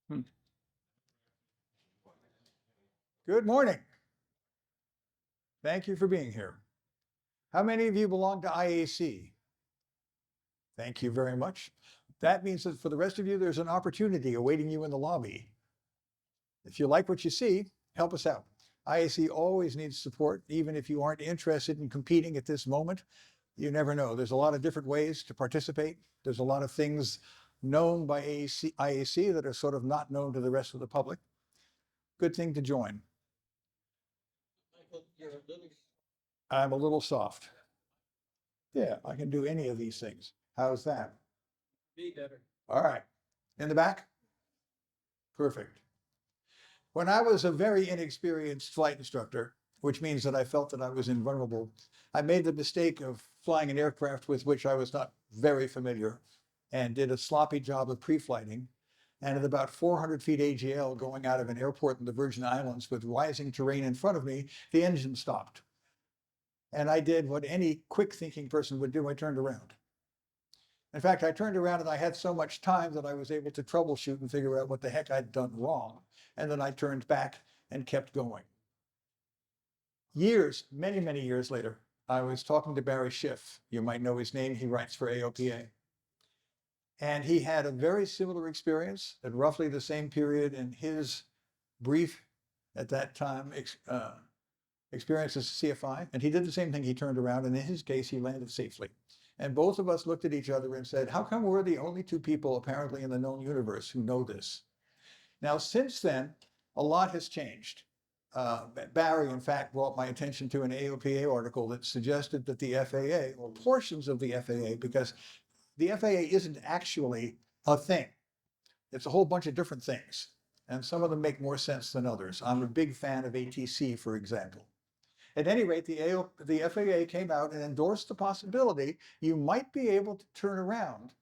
Hmm. Good morning. Thank you for being here. How many of you belong to IAC? Thank you very much. That means that for the rest of you, there's an opportunity awaiting you in the lobby. If you like what you see, help us out. IAC always needs support, even if you aren't interested in competing at this moment. You never know. There's a lot of different ways to participate. There's a lot of things known by IAC that are sort of not known to the rest of the public. Good thing to join. I'm a little soft. Yeah, I can do any of these things. How's that? Be better. All right. In the back? Perfect. When I was a very inexperienced flight instructor, which means that I felt that I was invulnerable, I made the mistake of flying an aircraft with which I was not very familiar and did a sloppy job of pre-flighting. And at about 400 feet AGL going out of an airport in the Virgin Islands with rising terrain in front of me, the engine stopped. And I did what any quick thinking person would do. I turned around. In fact, I turned around and I had so much time that I was able to troubleshoot and figure out what the heck I'd done wrong. And then I turned back and kept going. Years, many, many years later, I was talking to Barry Schiff. You might know his name. He writes for AOPA. And he had a very similar experience at roughly the same period in his brief, at that time, experience as a CFI. And he did the same thing. He turned around, and in his case, he landed safely. And both of us looked at each other and said, how come we're the only two people apparently in the known universe who know this? Now, since then, a lot has changed. Barry, in fact, brought my attention to an AOPA article that suggested that the FAA, or portions of the FAA, because the FAA isn't actually a thing. It's a whole bunch of different things. And some of them make more sense than others. I'm a big fan of ATC, for example. At any rate, the FAA came out and endorsed the possibility you might be able to turn around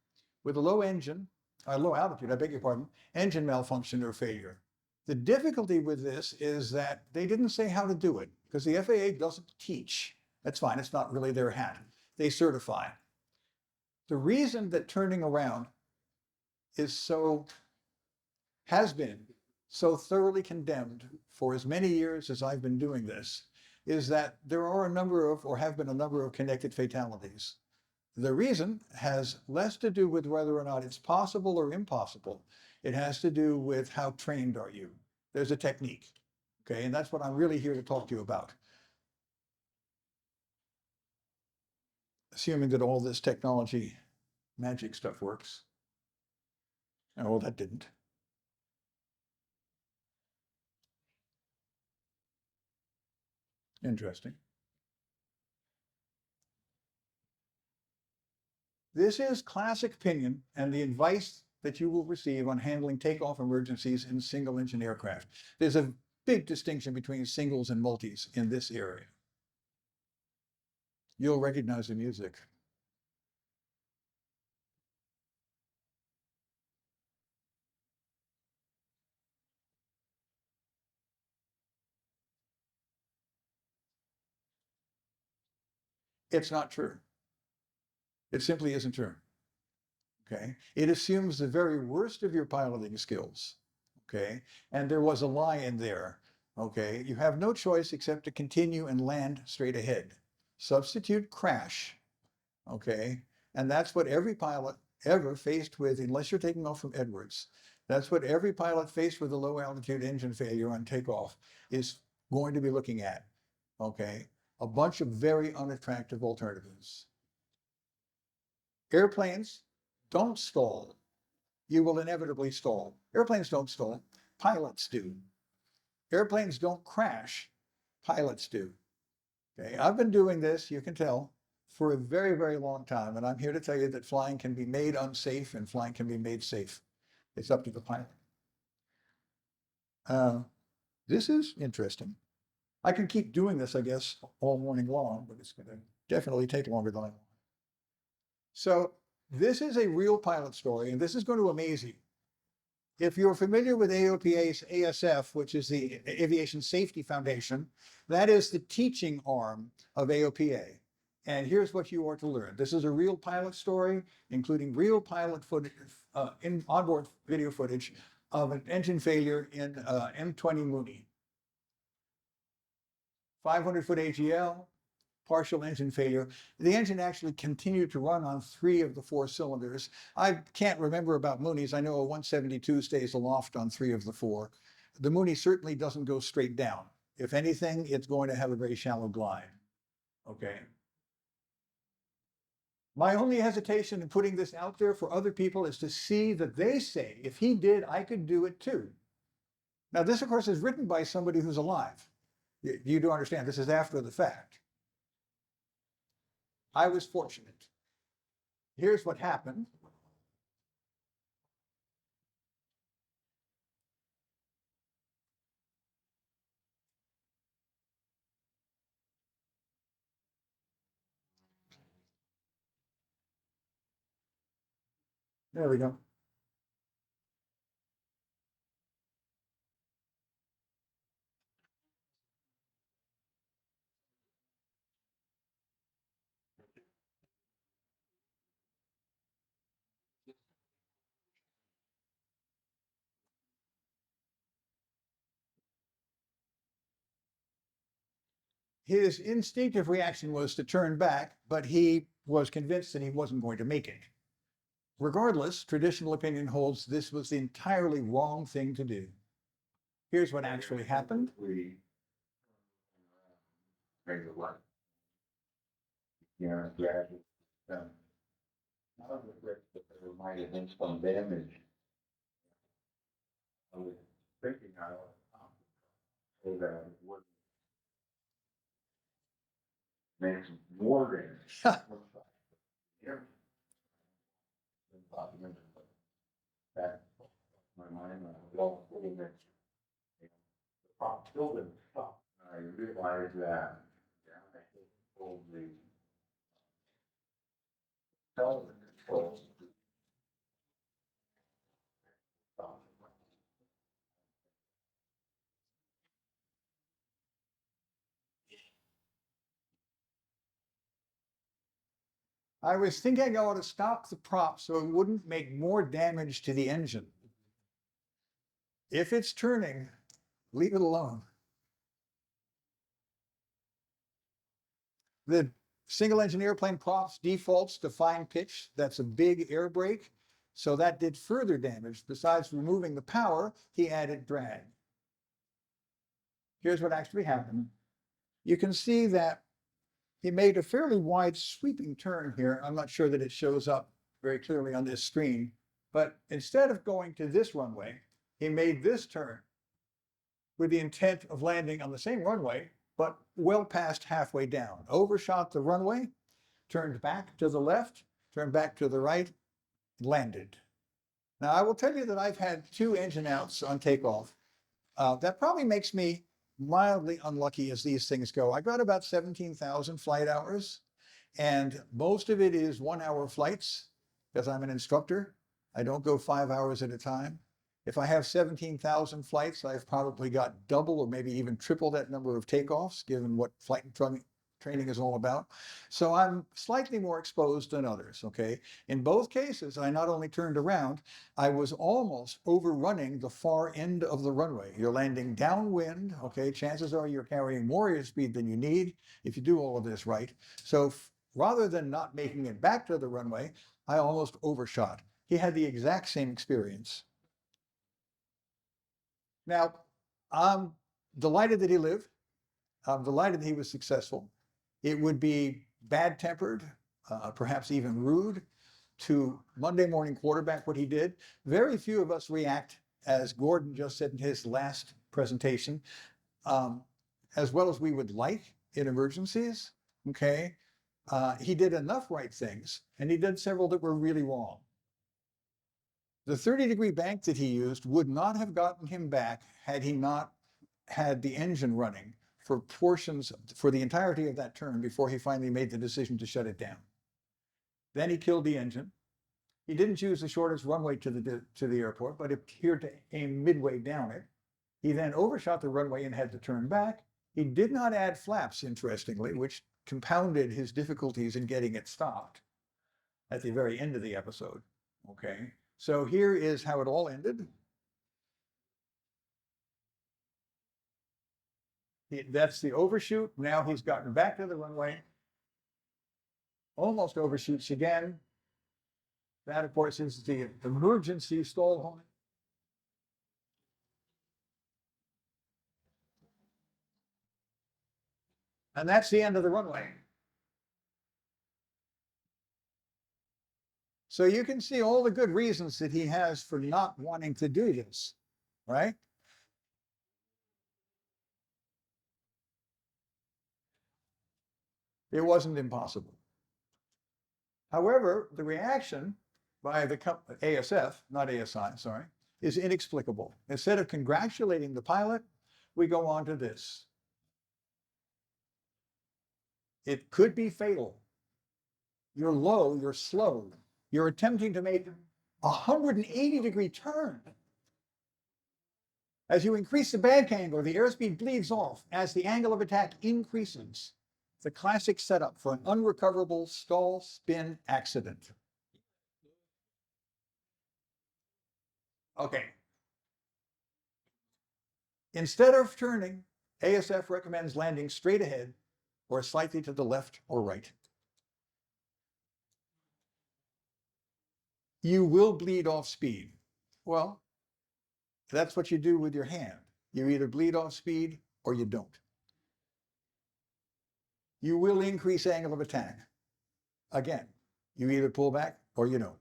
with a low altitude, I beg your pardon, engine malfunction or failure. The difficulty with this is that they didn't say how to do it because the FAA doesn't teach. That's fine, it's not really their hat. They certify. The reason that turning around has been so thoroughly condemned for as many years as I've been doing this is that there are have been a number of connected fatalities. The reason has less to do with whether or not it's possible or impossible. It has to do with how trained are you. There's a technique, okay? And that's what I'm really here to talk to you about. Assuming that all this technology magic stuff works. Oh, well, that didn't. Interesting. This is classic opinion and the advice that you will receive on handling takeoff emergencies in single engine aircraft. There's a big distinction between singles and multis in this area. You'll recognize the music. It's not true. It simply isn't true. Okay. It assumes the very worst of your piloting skills. Okay. And there was a lie in there. Okay. You have no choice except to continue and land straight ahead. Substitute crash. Okay. And that's what every pilot ever faced with, unless you're taking off from Edwards, that's what every pilot faced with a low altitude engine failure on takeoff is going to be looking at. Okay. A bunch of very unattractive alternatives. Airplanes don't stall. You will inevitably stall. Airplanes don't stall. Pilots do. Airplanes don't crash. Pilots do. Okay, I've been doing this, you can tell, for a very, very long time. And I'm here to tell you that flying can be made unsafe and flying can be made safe. It's up to the pilot. Uh, this is interesting. I can keep doing this, I guess, all morning long, but it's going to definitely take longer than I want. So this is a real pilot story, and this is going to amaze you. If you're familiar with AOPA's ASF, which is the Aviation Safety Foundation, that is the teaching arm of AOPA. And here's what you are to learn. This is a real pilot story, including real pilot footage, onboard video footage of an engine failure in M20 Mooney. 500-foot AGL, partial engine failure. The engine actually continued to run on 3 of the 4 cylinders. I can't remember about Mooney's. I know a 172 stays aloft on 3 of the 4. The Mooney certainly doesn't go straight down. If anything, it's going to have a very shallow glide. Okay. My only hesitation in putting this out there for other people is to see that they say, if he did, I could do it too. Now, this, of course, is written by somebody who's alive. You do understand, this is after the fact. I was fortunate. Here's what happened. There we go. His instinctive reaction was to turn back, but he was convinced that he wasn't going to make it. Regardless, traditional opinion holds this was the entirely wrong thing to do. Here's what actually happened. Yeah, I was afraid that there might have been some damage. I was thinking so that it would make some more damage. Yeah. That my mind, well, putting it, the prop building stop. I realized that, yeah, I think the television controls stop. I was thinking I ought to stop the prop so it wouldn't make more damage to the engine. If it's turning, leave it alone. The single engine airplane props defaults to fine pitch. That's a big air brake. So that did further damage. Besides removing the power, he added drag. Here's what actually happened. You can see that he made a fairly wide sweeping turn here. I'm not sure that it shows up very clearly on this screen, but instead of going to this runway, he made this turn with the intent of landing on the same runway, but well past halfway down. Overshot the runway, turned back to the left, turned back to the right, landed. Now, I will tell you that I've had 2 engine outs on takeoff. That probably makes me mildly unlucky as these things go. I got about 17,000 flight hours, and most of it is 1-hour flights because I'm an instructor. I don't go 5 hours at a time. If I have 17,000 flights, I've probably got double or maybe even triple that number of takeoffs, given what flight training is all about. So I'm slightly more exposed than others, okay? In both cases, I not only turned around, I was almost overrunning the far end of the runway. You're landing downwind, okay? Chances are you're carrying more airspeed than you need if you do all of this right. So rather than not making it back to the runway, I almost overshot. He had the exact same experience. Now, I'm delighted that he lived. I'm delighted that he was successful. It would be bad-tempered, perhaps even rude, to Monday morning quarterback what he did. Very few of us react, as Gordon just said in his last presentation, as well as we would like in emergencies, okay? He did enough right things, and he did several that were really wrong. The 30-degree bank that he used would not have gotten him back had he not had the engine running for portions, for the entirety of that turn before he finally made the decision to shut it down. Then he killed the engine. He didn't choose the shortest runway to the airport, but appeared to aim midway down it. He then overshot the runway and had to turn back. He did not add flaps, interestingly, which compounded his difficulties in getting it stopped at the very end of the episode. Okay, so here is how it all ended. That's the overshoot. Now he's gotten back to the runway. Almost overshoots again. That, of course, is the emergency stall horn. And that's the end of the runway. So you can see all the good reasons that he has for not wanting to do this, right? It wasn't impossible. However, the reaction by the ASF, not ASI, sorry, is inexplicable. Instead of congratulating the pilot, we go on to this. It could be fatal. You're low, you're slow. You're attempting to make a 180-degree turn. As you increase the bank angle, the airspeed bleeds off as the angle of attack increases. It's a classic setup for an unrecoverable stall spin accident. Okay. Instead of turning, ASF recommends landing straight ahead or slightly to the left or right. You will bleed off speed. Well, that's what you do with your hand. You either bleed off speed or you don't. You will increase angle of attack. Again, you either pull back or you don't.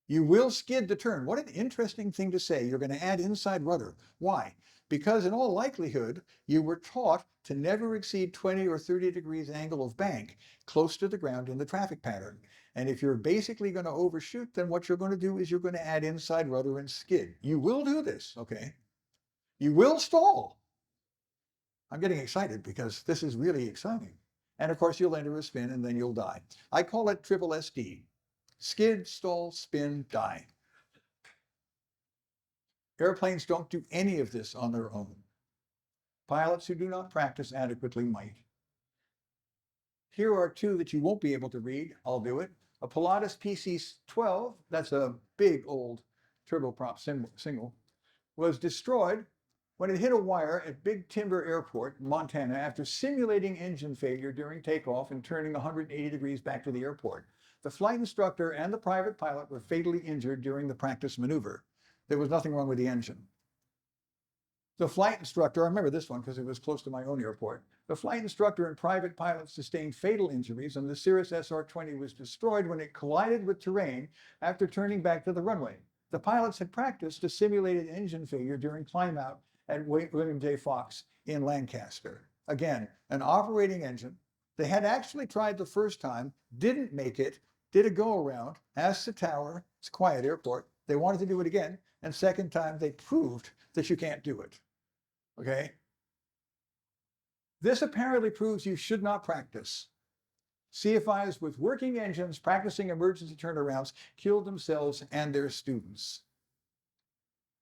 You will skid the turn. What an interesting thing to say. You're going to add inside rudder. Why? Because in all likelihood, you were taught to never exceed 20 or 30 degrees angle of bank close to the ground in the traffic pattern. And if you're basically going to overshoot, then what you're going to do is you're going to add inside rudder and skid. You will do this, okay? You will stall. I'm getting excited because this is really exciting. And of course, you'll enter a spin and then you'll die. I call it triple SD. Skid, stall, spin, die. Airplanes don't do any of this on their own. Pilots who do not practice adequately might. Here are two that you won't be able to read. I'll do it. A Pilatus PC-12, that's a big old turboprop single, was destroyed when it hit a wire at Big Timber Airport, Montana, after simulating engine failure during takeoff and turning 180 degrees back to the airport. The flight instructor and the private pilot were fatally injured during the practice maneuver. There was nothing wrong with the engine. The flight instructor, I remember this one because it was close to my own airport. The flight instructor and private pilot sustained fatal injuries, and the Cirrus SR-20 was destroyed when it collided with terrain after turning back to the runway. The pilots had practiced a simulated engine failure during climb out at William J. Fox in Lancaster. Again, an operating engine. They had actually tried the first time, didn't make it, did a go around, asked the tower, it's a quiet airport, they wanted to do it again, and second time they proved that you can't do it. Okay? This apparently proves you should not practice. CFIs with working engines practicing emergency turnarounds killed themselves and their students.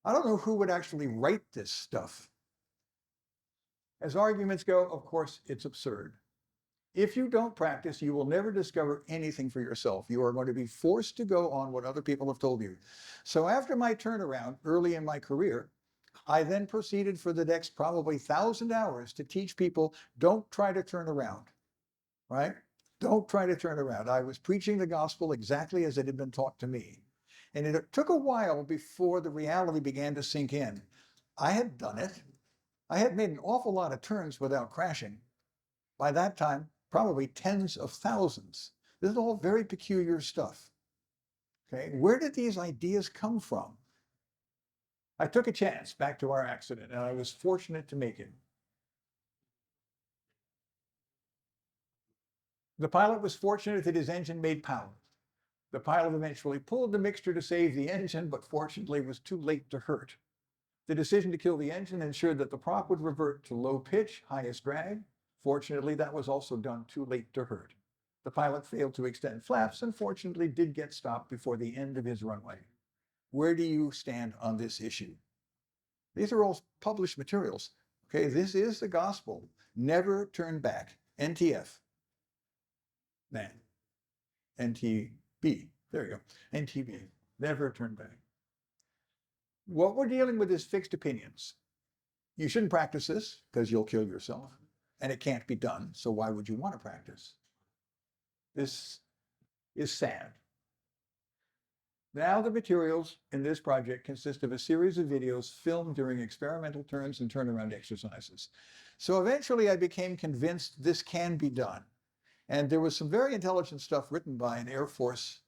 I don't know who would actually write this stuff. As arguments go, of course, it's absurd. If you don't practice, you will never discover anything for yourself. You are going to be forced to go on what other people have told you. So after my turnaround early in my career, I then proceeded for the next probably 1,000 hours to teach people, don't try to turn around, right? Don't try to turn around. I was preaching the gospel exactly as it had been taught to me. And it took a while before the reality began to sink in. I had done it. I had made an awful lot of turns without crashing. By that time, probably tens of thousands. This is all very peculiar stuff. Okay, where did these ideas come from? I took a chance back to our accident, and I was fortunate to make it. The pilot was fortunate that his engine made power. The pilot eventually pulled the mixture to save the engine, but fortunately was too late to hurt. The decision to kill the engine ensured that the prop would revert to low pitch, highest drag. Fortunately, that was also done too late to hurt. The pilot failed to extend flaps and fortunately did get stopped before the end of his runway. Where do you stand on this issue? These are all published materials. Okay, this is the gospel. Never turn back. NTF. Man. NTB. There you go. NTB. Never turn back. What we're dealing with is fixed opinions. You shouldn't practice this because you'll kill yourself and it can't be done. So why would you want to practice? This is sad. Now the materials in this project consist of a series of videos filmed during experimental turns and turnaround exercises. So eventually I became convinced this can be done. And there was some very intelligent stuff written by an Air Force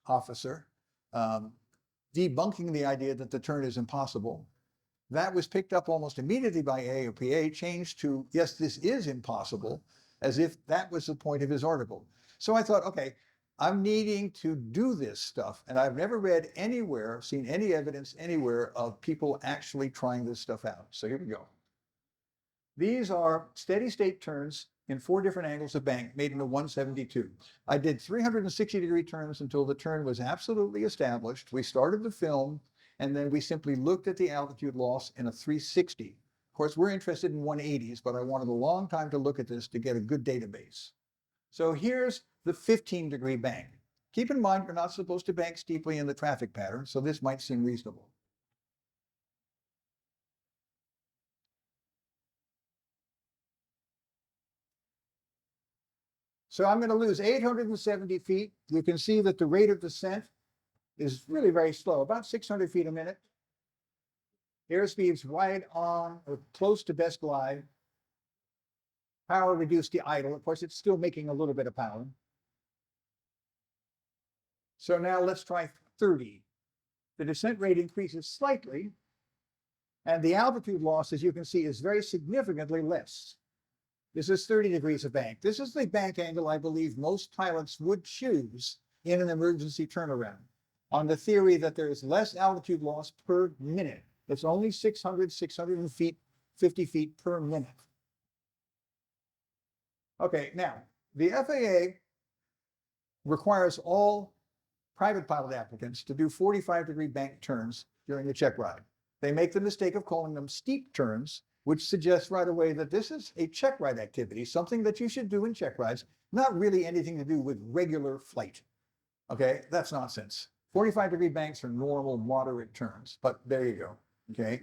officer debunking the idea that the turn is impossible. That was picked up almost immediately by AOPA, changed to, yes, this is impossible, as if that was the point of his article. So I thought, okay, I'm needing to do this stuff. And I've never read anywhere, seen any evidence anywhere of people actually trying this stuff out. So here we go. These are steady state turns in 4 different angles of bank made into 172. I did 360-degree turns until the turn was absolutely established. We started the film, and then we simply looked at the altitude loss in a 360. Of course, we're interested in 180s, but I wanted a long time to look at this to get a good database. So here's the 15-degree bank. Keep in mind, you're not supposed to bank steeply in the traffic pattern, so this might seem reasonable. So I'm going to lose 870 feet. You can see that the rate of descent is really very slow, about 600 feet a minute. Airspeed's right on or close to best glide. Power reduced to idle. Of course, it's still making a little bit of power. So now let's try 30. The descent rate increases slightly, and the altitude loss, as you can see, is very significantly less. This is 30 degrees of bank. This is the bank angle I believe most pilots would choose in an emergency turnaround, on the theory that there is less altitude loss per minute. It's only 650 feet per minute. Okay, now, the FAA requires all private pilot applicants to do 45-degree bank turns during the check ride. They make the mistake of calling them steep turns, which suggests right away that this is a check ride activity, something that you should do in check rides, not really anything to do with regular flight. Okay, that's nonsense. 45-degree banks are normal, moderate turns, but there you go. Okay.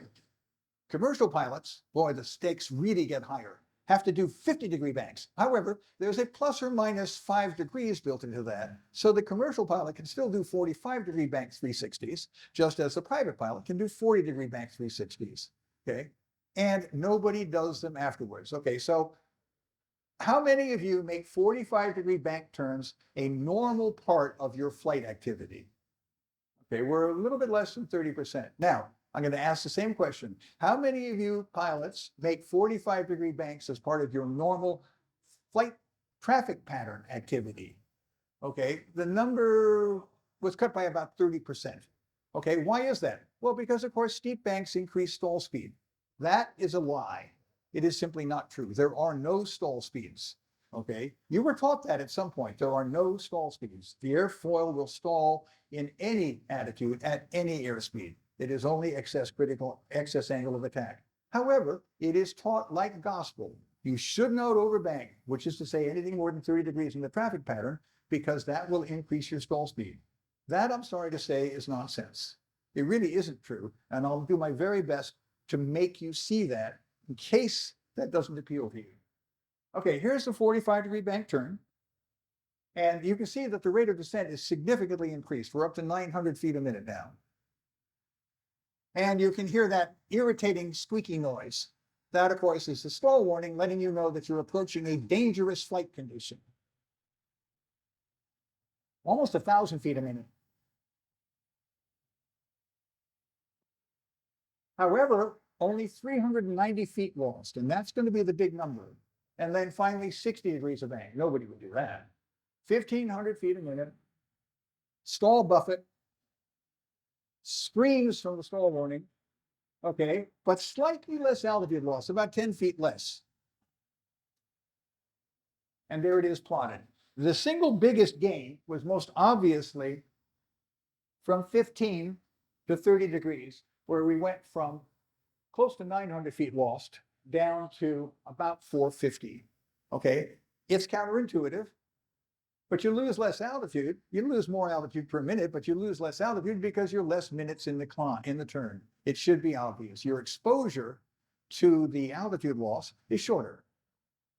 Commercial pilots, boy, the stakes really get higher, have to do 50-degree banks. However, there's a plus or minus 5 degrees built into that. So the commercial pilot can still do 45-degree bank 360s, just as the private pilot can do 40-degree bank 360s. Okay. And nobody does them afterwards. Okay, so how many of you make 45-degree bank turns a normal part of your flight activity? Okay, we're a little bit less than 30%. Now, I'm going to ask the same question. How many of you pilots make 45-degree banks as part of your normal flight traffic pattern activity? Okay, the number was cut by about 30%. Okay, why is that? Well, because of course steep banks increase stall speed. That is a lie. It is simply not true. There are no stall speeds. Okay, you were taught that at some point. There are no stall speeds. The airfoil will stall in any attitude at any airspeed. It is only excess angle of attack. However, it is taught like gospel. You should not overbank, which is to say anything more than 30 degrees in the traffic pattern, because that will increase your stall speed. That, I'm sorry to say, is nonsense. It really isn't true, and I'll do my very best to make you see that in case that doesn't appeal to you. Okay, here's the 45-degree bank turn. And you can see that the rate of descent is significantly increased. We're up to 900 feet a minute now. And you can hear that irritating squeaky noise. That, of course, is the stall warning letting you know that you're approaching a dangerous flight condition. Almost 1,000 feet a minute. However, only 390 feet lost, and that's going to be the big number. And then finally, 60 degrees of bank. Nobody would do that. 1,500 feet a minute. Stall buffet. Screams from the stall warning. Okay, but slightly less altitude loss, about 10 feet less. And there it is plotted. The single biggest gain was most obviously from 15 to 30 degrees, where we went from close to 900 feet lost down to about 450. Okay, it's counterintuitive, but you lose less altitude. You lose more altitude per minute, but you lose less altitude because you're less minutes in the turn. It should be obvious. Your exposure to the altitude loss is shorter.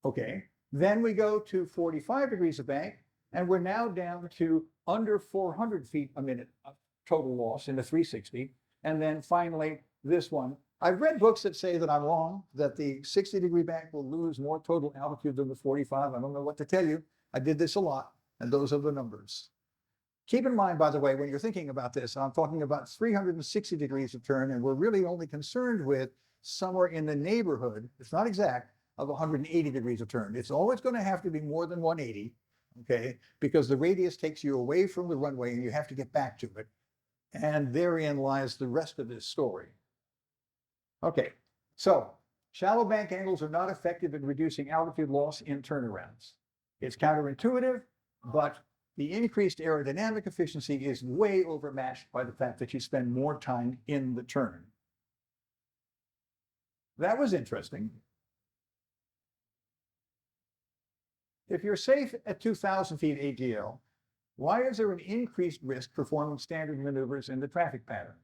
Okay, then we go to 45 degrees of bank, and we're now down to under 400 feet a minute of total loss in the 360. And then finally, this one. I've read books that say that I'm wrong, that the 60-degree bank will lose more total altitude than the 45. I don't know what to tell you. I did this a lot, and those are the numbers. Keep in mind, by the way, when you're thinking about this, I'm talking about 360 degrees of turn, and we're really only concerned with somewhere in the neighborhood, it's not exact, of 180 degrees of turn. It's always going to have to be more than 180, okay, because the radius takes you away from the runway and you have to get back to it. And therein lies the rest of this story. Okay, so shallow bank angles are not effective in reducing altitude loss in turnarounds. It's counterintuitive, but the increased aerodynamic efficiency is way overmatched by the fact that you spend more time in the turn. That was interesting. If you're safe at 2,000 feet AGL, why is there an increased risk performing standard maneuvers in the traffic pattern?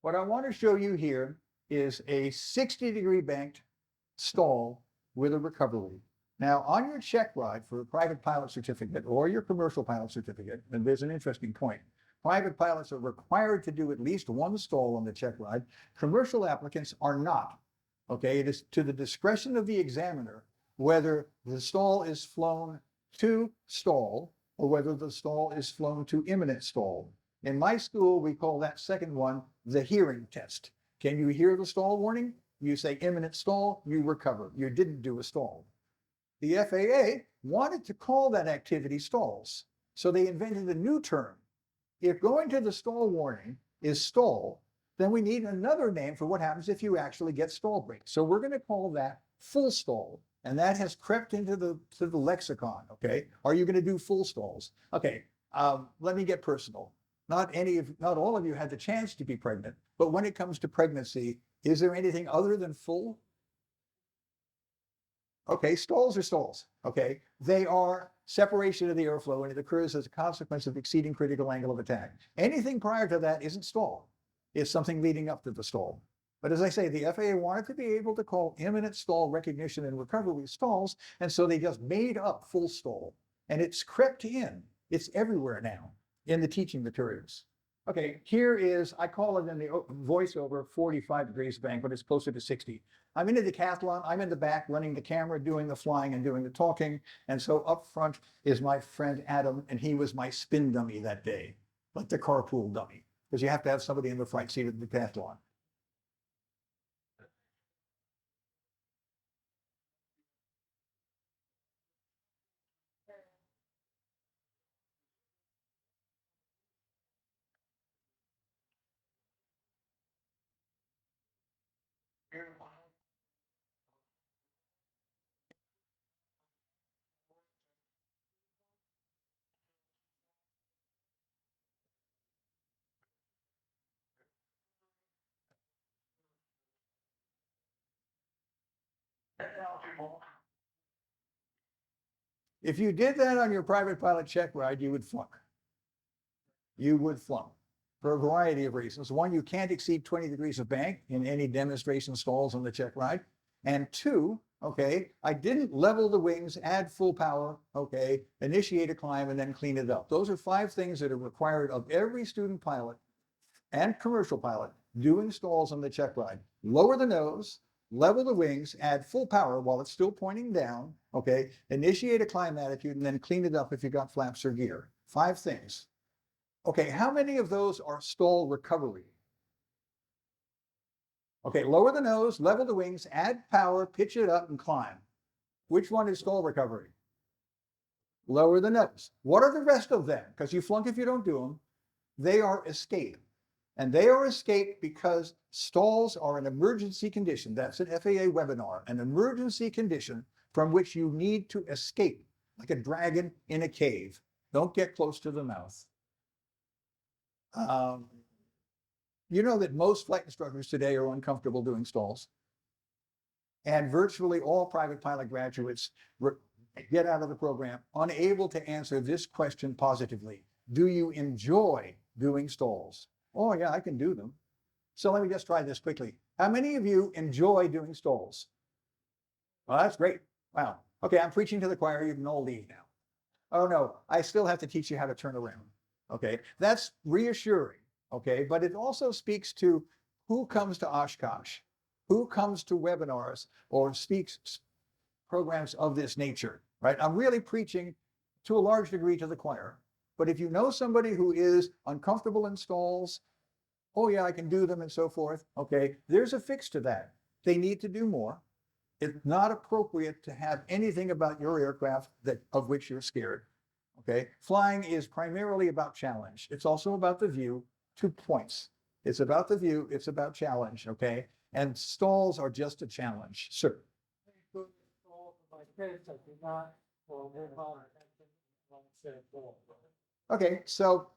What I want to show you here is a 60-degree banked stall with a recovery. Now, on your check ride for a private pilot certificate or your commercial pilot certificate, and there's an interesting point, private pilots are required to do at least one stall on the check ride. Commercial applicants are not. Okay, it is to the discretion of the examiner whether the stall is flown to stall or whether the stall is flown to imminent stall. In my school, we call that second one the hearing test. Can you hear the stall warning? You say imminent stall, you recover. You didn't do a stall. The FAA wanted to call that activity stalls, so they invented a new term. If going to the stall warning is stall, then we need another name for what happens if you actually get stall brakes. So we're going to call that full stall. And that has crept into the lexicon, okay? Are you going to do full stalls? Okay, let me get personal. Not all of you had the chance to be pregnant, but when it comes to pregnancy, is there anything other than full? Okay, stalls are stalls, okay? They are separation of the airflow, and it occurs as a consequence of exceeding critical angle of attack. Anything prior to that isn't stall. It's something leading up to the stall. But as I say, the FAA wanted to be able to call imminent stall recognition and recovery stalls, and so they just made up full stall. And it's crept in. It's everywhere now in the teaching materials. Okay, here is, I call it in the voiceover 45 degrees bank, but it's closer to 60. I'm in a decathlon. I'm in the back running the camera, doing the flying and doing the talking. And so up front is my friend Adam, and he was my spin dummy that day, like the carpool dummy, because you have to have somebody in the front seat of the decathlon. If you did that on your private pilot check ride, you would flunk. You would flunk for a variety of reasons. One, you can't exceed 20 degrees of bank in any demonstration stalls on the check ride. And two, okay, I didn't level the wings, add full power, okay, initiate a climb, and then clean it up. Those are 5 things that are required of every student pilot and commercial pilot doing stalls on the check ride. Lower the nose, level the wings, add full power while it's still pointing down, okay, initiate a climb attitude, and then clean it up if you got flaps or gear. 5 things. Okay, how many of those are stall recovery? Okay, lower the nose, level the wings, add power, pitch it up, and climb. Which one is stall recovery? Lower the nose. What are the rest of them? Because you flunk if you don't do them. They are escape. And they are escape because stalls are an emergency condition. That's an FAA webinar, an emergency condition from which you need to escape, like a dragon in a cave. Don't get close to the mouth. You know that most flight instructors today are uncomfortable doing stalls. And virtually all private pilot graduates get out of the program unable to answer this question positively. Do you enjoy doing stalls? Oh yeah, I can do them. So let me just try this quickly. How many of you enjoy doing stalls? Well, that's great. Wow. Okay, I'm preaching to the choir. You can all leave now. Oh no, I still have to teach you how to turn around. Okay, that's reassuring. Okay, but it also speaks to who comes to Oshkosh, who comes to webinars or speaks programs of this nature, right? I'm really preaching to a large degree to the choir. But if you know somebody who is uncomfortable in stalls, oh yeah, I can do them and so forth. Okay, there's a fix to that. They need to do more. It's not appropriate to have anything about your aircraft that of which you're scared. Okay, flying is primarily about challenge. It's also about the view. 2 points. It's about the view. It's about challenge. Okay, and stalls are just a challenge. Sir. Okay, so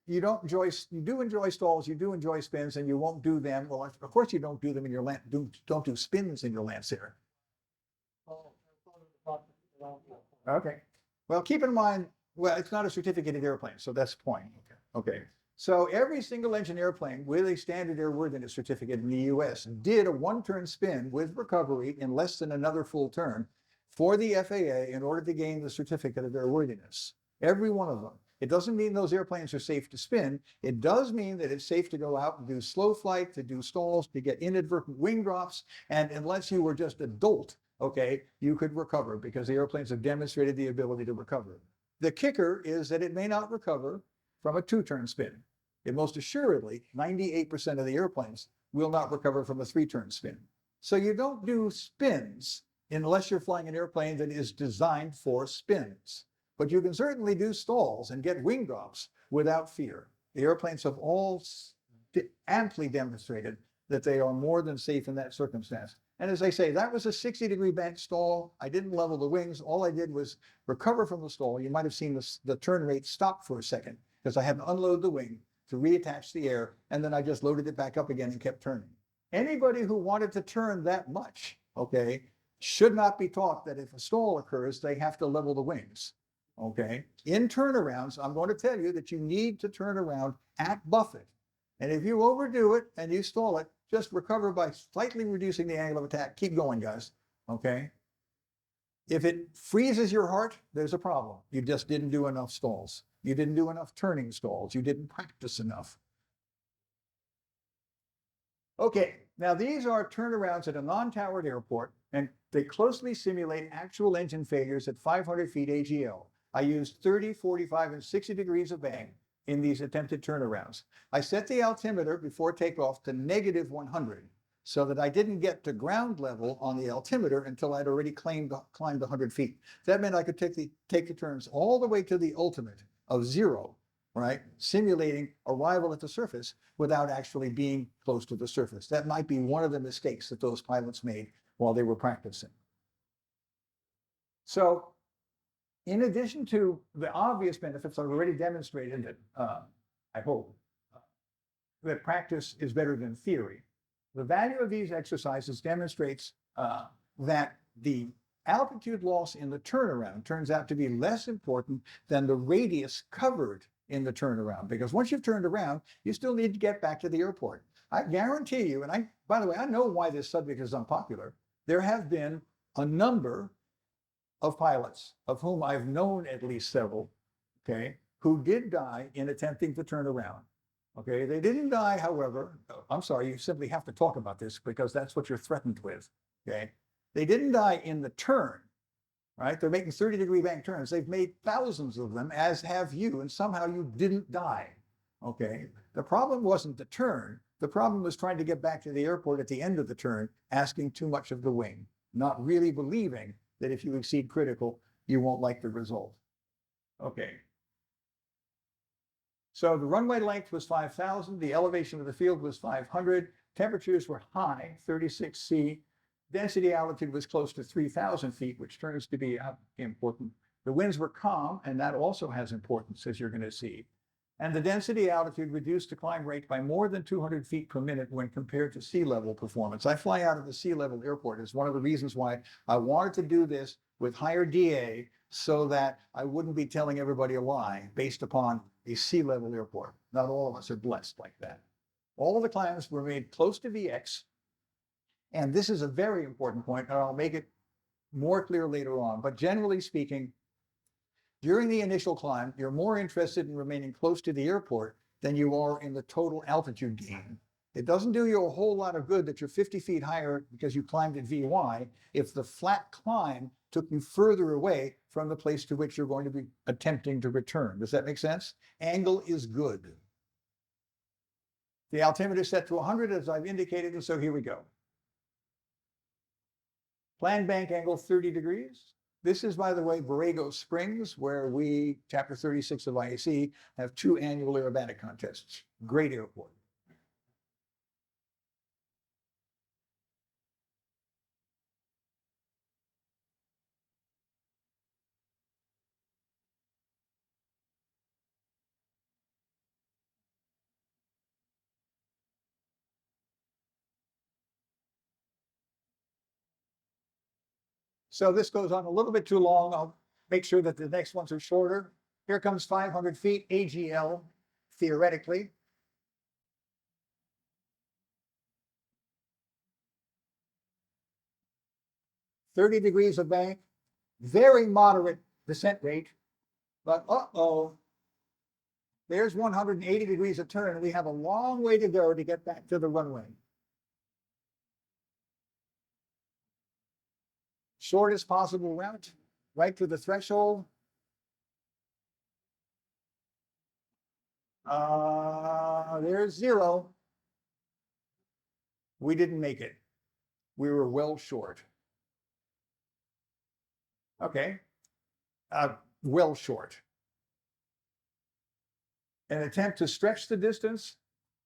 you do enjoy stalls, you do enjoy spins, and you won't do them. Well, of course you don't do them in your land. Don't do spins in your Lancer. Okay. Well, keep in mind, well, it's not a certificated airplane, so that's the point. Okay. So every single engine airplane with a standard airworthiness certificate in the US did a 1-turn spin with recovery in less than another full turn for the FAA in order to gain the certificate of airworthiness. Every one of them. It doesn't mean those airplanes are safe to spin. It does mean that it's safe to go out and do slow flight, to do stalls, to get inadvertent wing drops. And unless you were just a dolt, okay, you could recover because the airplanes have demonstrated the ability to recover. The kicker is that it may not recover from a 2-turn spin. And most assuredly, 98% of the airplanes will not recover from a 3-turn spin. So you don't do spins unless you're flying an airplane that is designed for spins. But you can certainly do stalls and get wing drops without fear. The airplanes have all amply demonstrated that they are more than safe in that circumstance. And as I say, that was a 60-degree bank stall. I didn't level the wings. All I did was recover from the stall. You might have seen the turn rate stop for a second because I had to unload the wing to reattach the air, and then I just loaded it back up again and kept turning. Anybody who wanted to turn that much, okay, should not be taught that if a stall occurs, they have to level the wings. Okay, in turnarounds, I'm going to tell you that you need to turn around at buffet. And if you overdo it and you stall it, just recover by slightly reducing the angle of attack. Keep going, guys. Okay. If it freezes your heart, there's a problem. You just didn't do enough stalls. You didn't do enough turning stalls. You didn't practice enough. Okay, now these are turnarounds at a non-towered airport, and they closely simulate actual engine failures at 500 feet AGL. I used 30, 45, and 60 degrees of bang in these attempted turnarounds. I set the altimeter before takeoff to -100 so that I didn't get to ground level on the altimeter until I'd already climbed 100 feet. That meant I could take the turns all the way to the ultimate of 0, right? Simulating arrival at the surface without actually being close to the surface. That might be one of the mistakes that those pilots made while they were practicing. So in addition to the obvious benefits, I've already demonstrated that, I hope, that practice is better than theory. The value of these exercises demonstrates that the altitude loss in the turnaround turns out to be less important than the radius covered in the turnaround, because once you've turned around, you still need to get back to the airport. I guarantee you, and by the way, I know why this subject is unpopular. There have been a number of pilots, of whom I've known at least several, okay, who did die in attempting to turn around. Okay, they didn't die, however, I'm sorry, you simply have to talk about this because that's what you're threatened with. Okay, they didn't die in the turn, right? They're making 30-degree bank turns. They've made thousands of them, as have you, and somehow you didn't die. Okay, the problem wasn't the turn. The problem was trying to get back to the airport at the end of the turn, asking too much of the wing, not really believing that if you exceed critical, you won't like the result. Okay. So the runway length was 5,000. The elevation of the field was 500. Temperatures were high, 36 C. Density altitude was close to 3,000 feet, which turns to be important. The winds were calm, and that also has importance, as you're going to see. And the density altitude reduced the climb rate by more than 200 feet per minute when compared to sea level performance. I fly out of the sea level airport. It's one of the reasons why I wanted to do this with higher DA so that I wouldn't be telling everybody a lie based upon a sea level airport. Not all of us are blessed like that. All of the climbs were made close to VX, And this is a very important point, and I'll make it more clear later on. But generally speaking, during the initial climb, you're more interested in remaining close to the airport than you are in the total altitude gain. It doesn't do you a whole lot of good that you're 50 feet higher because you climbed at VY if the flat climb took you further away from the place to which you're going to be attempting to return. Does that make sense? Angle is good. The altimeter is set to 100 as I've indicated, and so here we go. Planned bank angle 30 degrees. This is, by the way, Borrego Springs, where we, chapter 36 of IAC, have 2 annual aerobatic contests. Great airport. So this goes on a little bit too long. I'll make sure that the next ones are shorter. Here comes 500 feet AGL, theoretically. .30 degrees of bank, very moderate descent rate, but there's 180 degrees of turn. We have a long way to go to get back to the runway. Shortest possible route, right to the threshold. There's 0. We didn't make it. We were well short. Okay, well short. An attempt to stretch the distance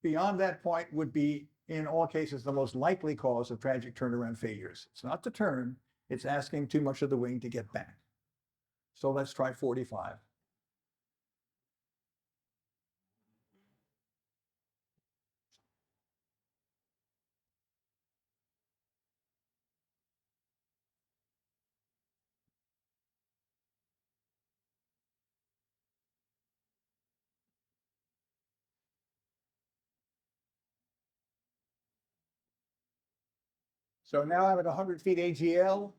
beyond that point would be, in all cases, the most likely cause of tragic turnaround failures. It's not the turn, it's asking too much of the wing to get back. So let's try 45. So now I'm at 100 feet AGL.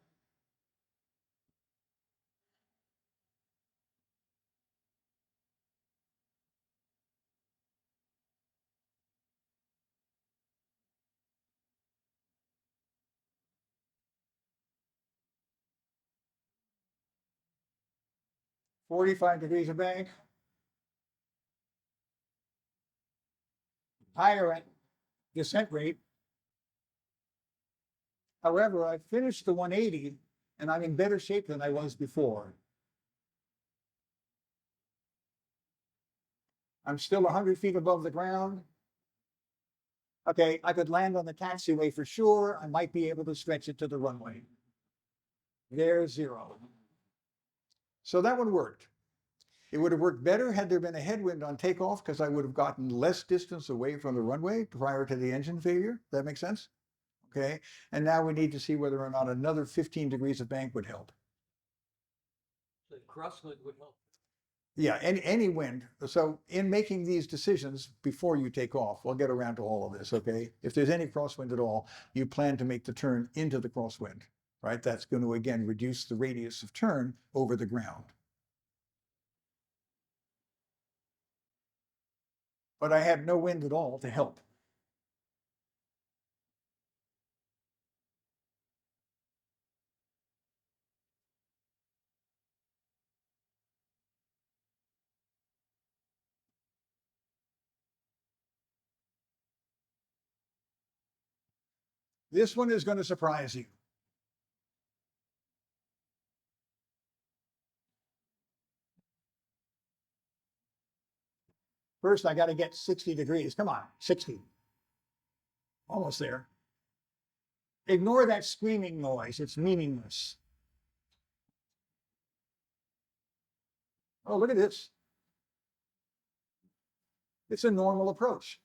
.45 degrees of bank. Higher at descent rate. However, I finished the 180 and I'm in better shape than I was before. I'm still 100 feet above the ground. Okay, I could land on the taxiway for sure. I might be able to stretch it to the runway. There's 0. So that one worked. It would have worked better had there been a headwind on takeoff because I would have gotten less distance away from the runway prior to the engine failure. That makes sense? Okay, and now we need to see whether or not another 15 degrees of bank would help. The crosswind would help. Yeah, any wind. So in making these decisions before you take off, we'll get around to all of this, okay? If there's any crosswind at all, you plan to make the turn into the crosswind, right? That's going to, again, reduce the radius of turn over the ground. But I had no wind at all to help. This one is going to surprise you. First, I got to get 60 degrees. Come on, 60. Almost there. Ignore that screaming noise. It's meaningless. Oh, look at this. It's a normal approach.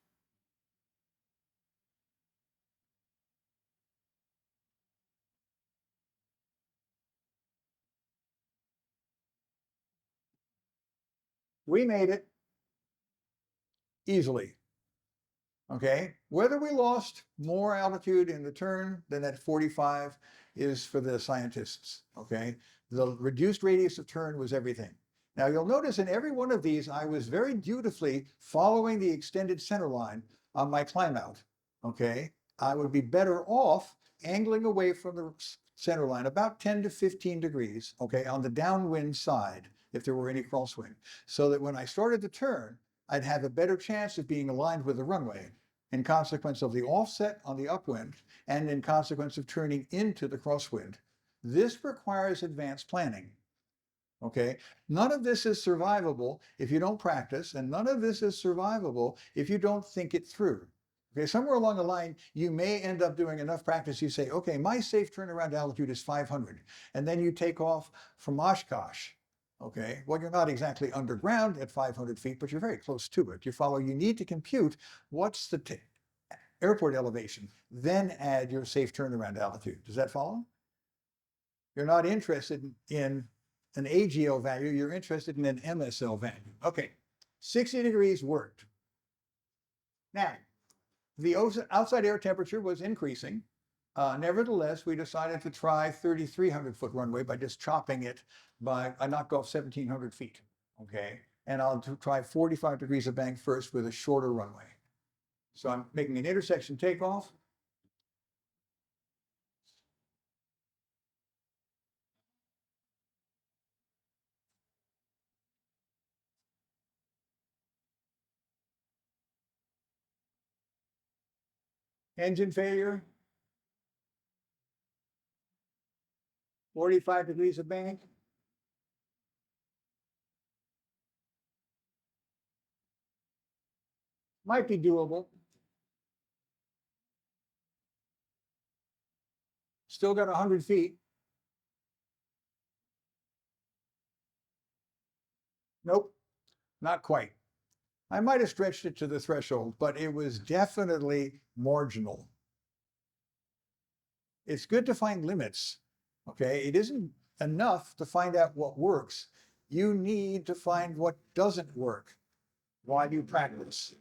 We made it easily. Okay, whether we lost more altitude in the turn than at 45 is for the scientists. Okay, the reduced radius of turn was everything. Now you'll notice in every one of these, I was very dutifully following the extended center line on my climb out. Okay, I would be better off angling away from the center line about 10 to 15 degrees, okay, on the downwind side, if there were any crosswind, so that when I started to turn, I'd have a better chance of being aligned with the runway in consequence of the offset on the upwind and in consequence of turning into the crosswind. This requires advanced planning. Okay, none of this is survivable if you don't practice, and none of this is survivable if you don't think it through. Okay, somewhere along the line, you may end up doing enough practice. You say, okay, my safe turnaround altitude is 500. And then you take off from Oshkosh. Okay, well, you're not exactly underground at 500 feet, but you're very close to it. You need to compute what's the airport elevation, then add your safe turnaround altitude. Does that follow? You're not interested in an AGL value, you're interested in an MSL value. Okay, 60 degrees worked. Now, the outside air temperature was increasing. Nevertheless, we decided to try 3,300 foot runway by just chopping it I knocked off 1,700 feet, okay? And I'll try 45 degrees of bank first with a shorter runway. So I'm making an intersection takeoff. Engine failure. 45 degrees of bank. Might be doable. Still got 100 feet. Nope, not quite. I might have stretched it to the threshold, but it was definitely marginal. It's good to find limits, okay? It isn't enough to find out what works. You need to find what doesn't work while you practice.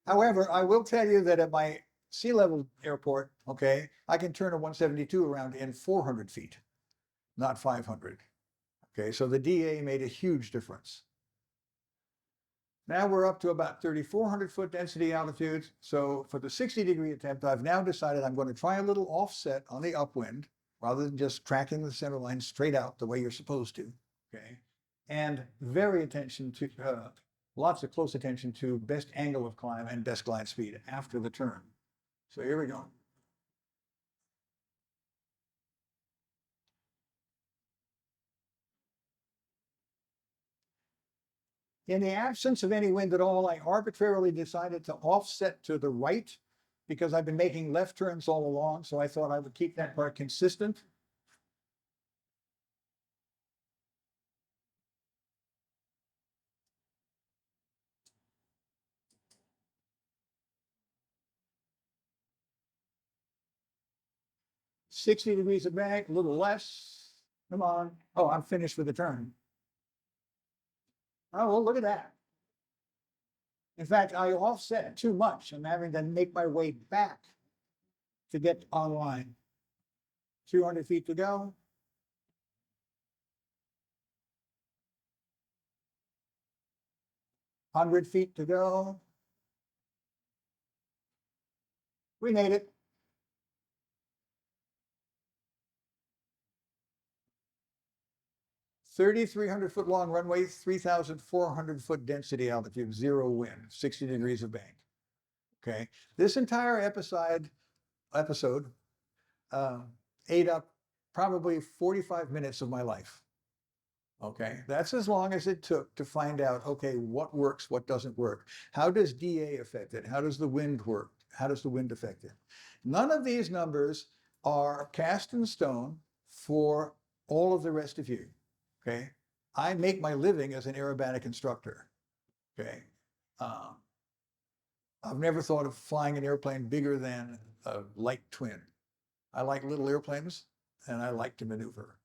However, I will tell you that at my sea level airport, okay, I can turn a 172 around in 400 feet, not 500. Okay, so the DA made a huge difference. Now we're up to about 3,400 foot density altitude. So for the 60-degree attempt, I've now decided I'm going to try a little offset on the upwind rather than just tracking the center line straight out the way you're supposed to. Okay, and lots of close attention to best angle of climb and best glide speed after the turn. So here we go. In the absence of any wind at all, I arbitrarily decided to offset to the right because I've been making left turns all along, so I thought I would keep that part consistent. "60 degrees of bank, a little less. Come on. Oh, I'm finished with the turn. Oh, well, look at that. In fact, I offset too much. I'm having to make my way back to get online. 200 feet to go. 100 feet to go. We made it. 3,300 foot long runway, 3,400 foot density altitude, 0 wind, 60 degrees of bank. Okay, this entire episode ate up probably 45 minutes of my life. Okay, that's as long as it took to find out, okay, what works, what doesn't work. How does DA affect it? How does the wind work? How does the wind affect it? None of these numbers are cast in stone for all of the rest of you. Okay, I make my living as an aerobatic instructor. Okay, I've never thought of flying an airplane bigger than a light twin. I like little airplanes and I like to maneuver.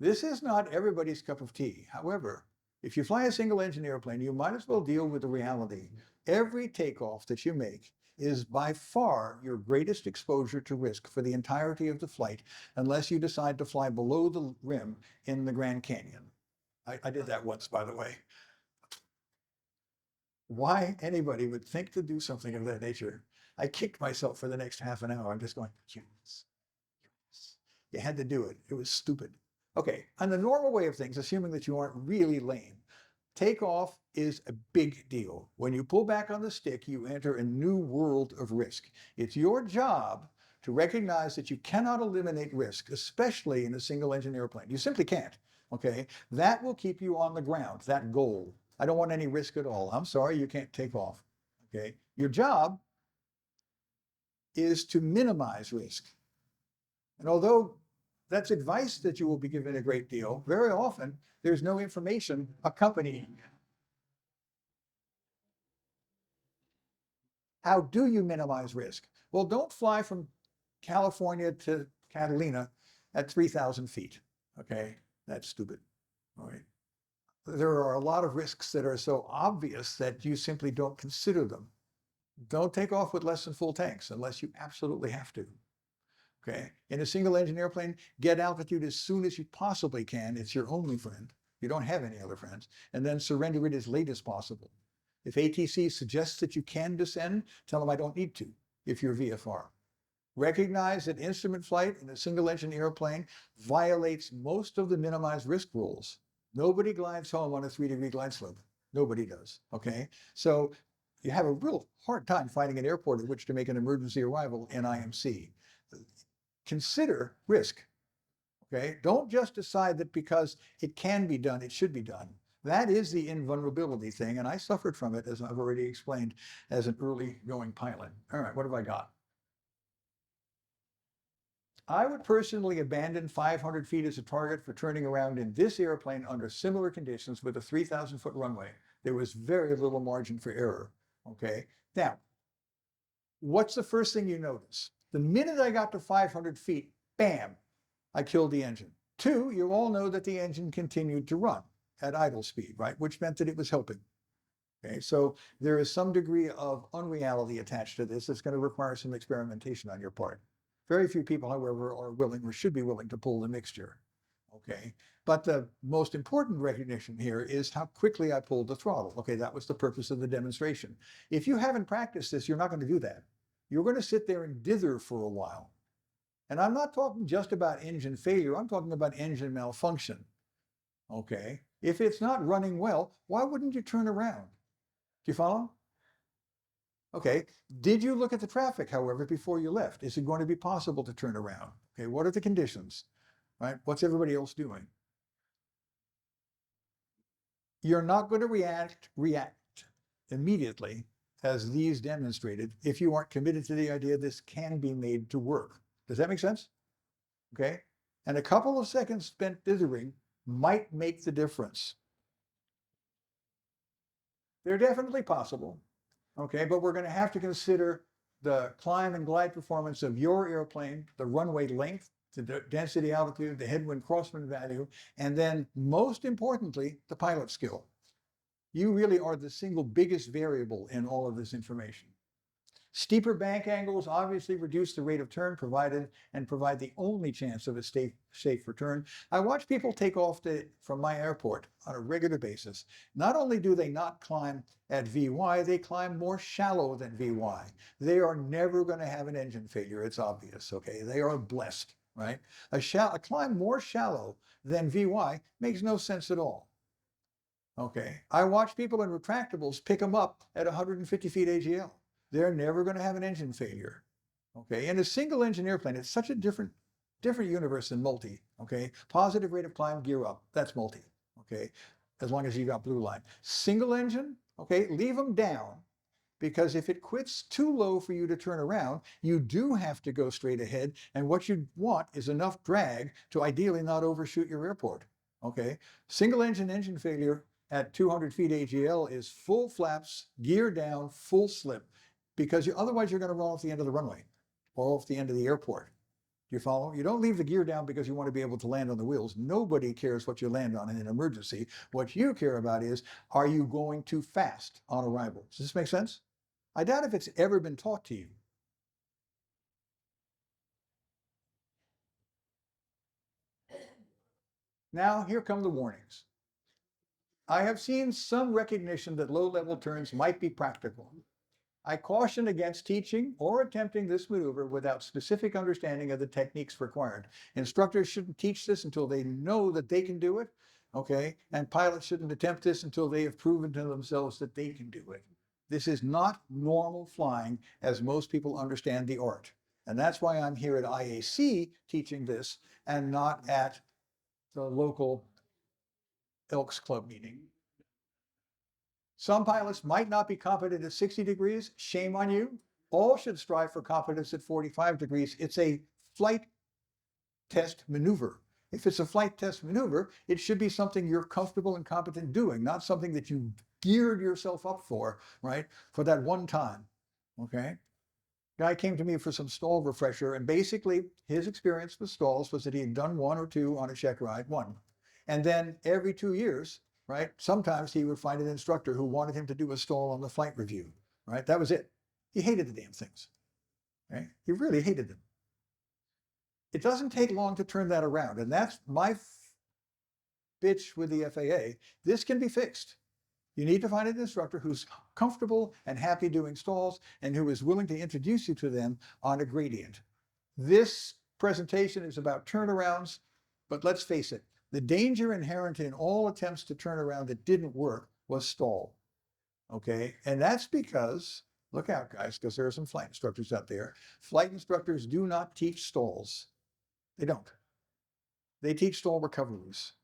This is not everybody's cup of tea. However, If you fly a single engine airplane, you might as well deal with the reality. Every takeoff that you make is by far your greatest exposure to risk for the entirety of the flight, unless you decide to fly below the rim in the Grand Canyon. I did that once, by the way. Why anybody would think to do something of that nature? I kicked myself for the next half an hour. I'm just going, yes, yes. You had to do it. It was stupid. Okay, on the normal way of things, assuming that you aren't really lame, takeoff is a big deal. When you pull back on the stick, you enter a new world of risk. It's your job to recognize that you cannot eliminate risk, especially in a single engine airplane. You simply can't, okay? That will keep you on the ground, that goal. I don't want any risk at all. I'm sorry, you can't take off, okay? Your job is to minimize risk. And although that's advice that you will be given a great deal, very often there's no information accompanying it. How do you minimize risk? Well, don't fly from California to Catalina at 3,000 feet, okay? That's stupid, all right? There are a lot of risks that are so obvious that you simply don't consider them. Don't take off with less than full tanks unless you absolutely have to. Okay. In a single engine airplane, get altitude as soon as you possibly can. It's your only friend. You don't have any other friends. And then surrender it as late as possible. If ATC suggests that you can descend, tell them I don't need to if you're VFR. Recognize that instrument flight in a single engine airplane violates most of the minimized risk rules. Nobody glides home on a 3-degree glide slope. Nobody does, okay? So you have a real hard time finding an airport at which to make an emergency arrival in IMC. Consider risk, okay? Don't just decide that because it can be done, it should be done. That is the invulnerability thing, and I suffered from it, as I've already explained, as an early going pilot. All right, what have I got? I would personally abandon 500 feet as a target for turning around in this airplane under similar conditions with a 3,000-foot runway. There was very little margin for error, okay? Now, what's the first thing you notice? The minute I got to 500 feet, bam, I killed the engine. 2, you all know that the engine continued to run at idle speed, right? Which meant that it was helping. Okay, so there is some degree of unreality attached to this. It's going to require some experimentation on your part. Very few people, however, are willing or should be willing to pull the mixture. Okay, but the most important recognition here is how quickly I pulled the throttle. Okay, that was the purpose of the demonstration. If you haven't practiced this, you're not going to do that. You're going to sit there and dither for a while. And I'm not talking just about engine failure. I'm talking about engine malfunction. Okay, if it's not running well, why wouldn't you turn around? Do you follow? Okay. Did you look at the traffic, however, before you left? Is it going to be possible to turn around? Okay. What are the conditions? Right? What's everybody else doing? You're not going to react immediately, as these demonstrated, if you aren't committed to the idea this can be made to work. Does that make sense? Okay. And a couple of seconds spent dithering might make the difference. They're definitely possible. Okay, but we're going to have to consider the climb and glide performance of your airplane, the runway length, the density altitude, the headwind crosswind value, and then most importantly, the pilot skill. You really are the single biggest variable in all of this information. Steeper bank angles obviously reduce the rate of turn provided and provide the only chance of a safe return. I watch people take off from my airport on a regular basis. Not only do they not climb at VY, they climb more shallow than VY. They are never going to have an engine failure. It's obvious, okay? They are blessed, right? A climb more shallow than VY makes no sense at all. Okay, I watch people in retractables pick them up at 150 feet AGL. They're never going to have an engine failure. Okay, in a single engine airplane, it's such a different universe than multi. Okay, positive rate of climb, gear up. That's multi. Okay, as long as you got blue line. Single engine, okay, leave them down, because if it quits too low for you to turn around, you do have to go straight ahead. And what you want is enough drag to ideally not overshoot your airport. Okay, single engine failure at 200 feet AGL is full flaps, gear down, full slip, because otherwise you're going to run off the end of the runway or off the end of the airport. Do you follow? You don't leave the gear down because you want to be able to land on the wheels. Nobody cares what you land on in an emergency. What you care about is, are you going too fast on arrival? Does this make sense? I doubt if it's ever been taught to you. Now, here come the warnings. I have seen some recognition that low-level turns might be practical. I caution against teaching or attempting this maneuver without specific understanding of the techniques required. Instructors shouldn't teach this until they know that they can do it, okay? And pilots shouldn't attempt this until they have proven to themselves that they can do it. This is not normal flying as most people understand the art. And that's why I'm here at IAC teaching this and not at the local Elks Club meeting. Some pilots might not be competent at 60 degrees. Shame on you. All should strive for competence at 45 degrees. It's a flight test maneuver. If it's a flight test maneuver, it should be something you're comfortable and competent doing, not something that you geared yourself up for, right? For that one time, okay? Guy came to me for some stall refresher, and basically his experience with stalls was that he had done one or two on a check ride, one. And then every 2 years, right? Sometimes he would find an instructor who wanted him to do a stall on the flight review, right? That was it. He hated the damn things, right? He really hated them. It doesn't take long to turn that around. And that's my bitch with the FAA. This can be fixed. You need to find an instructor who's comfortable and happy doing stalls and who is willing to introduce you to them on a gradient. This presentation is about turnarounds, but let's face it, the danger inherent in all attempts to turn around that didn't work was stall, okay? And that's because, look out guys, because there are some flight instructors out there. Flight instructors do not teach stalls. They don't. They teach stall recoveries.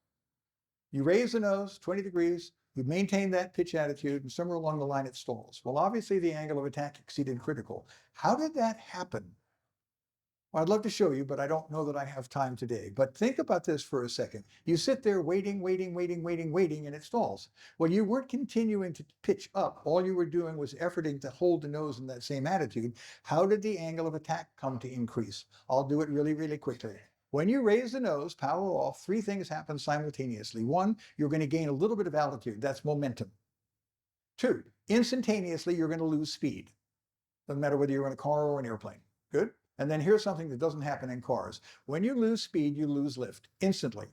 You raise the nose 20 degrees, you maintain that pitch attitude, and somewhere along the line it stalls. Well, obviously the angle of attack exceeded critical. How did that happen? Well, I'd love to show you, but I don't know that I have time today. But think about this for a second. You sit there waiting, and it stalls. Well, you weren't continuing to pitch up. All you were doing was efforting to hold the nose in that same attitude. How did the angle of attack come to increase? I'll do it really, really quickly. When you raise the nose, power off, three things happen simultaneously. One, you're going to gain a little bit of altitude. That's momentum. Two, instantaneously, you're going to lose speed. Doesn't matter whether you're in a car or an airplane. Good? And then here's something that doesn't happen in cars. When you lose speed, you lose lift instantly.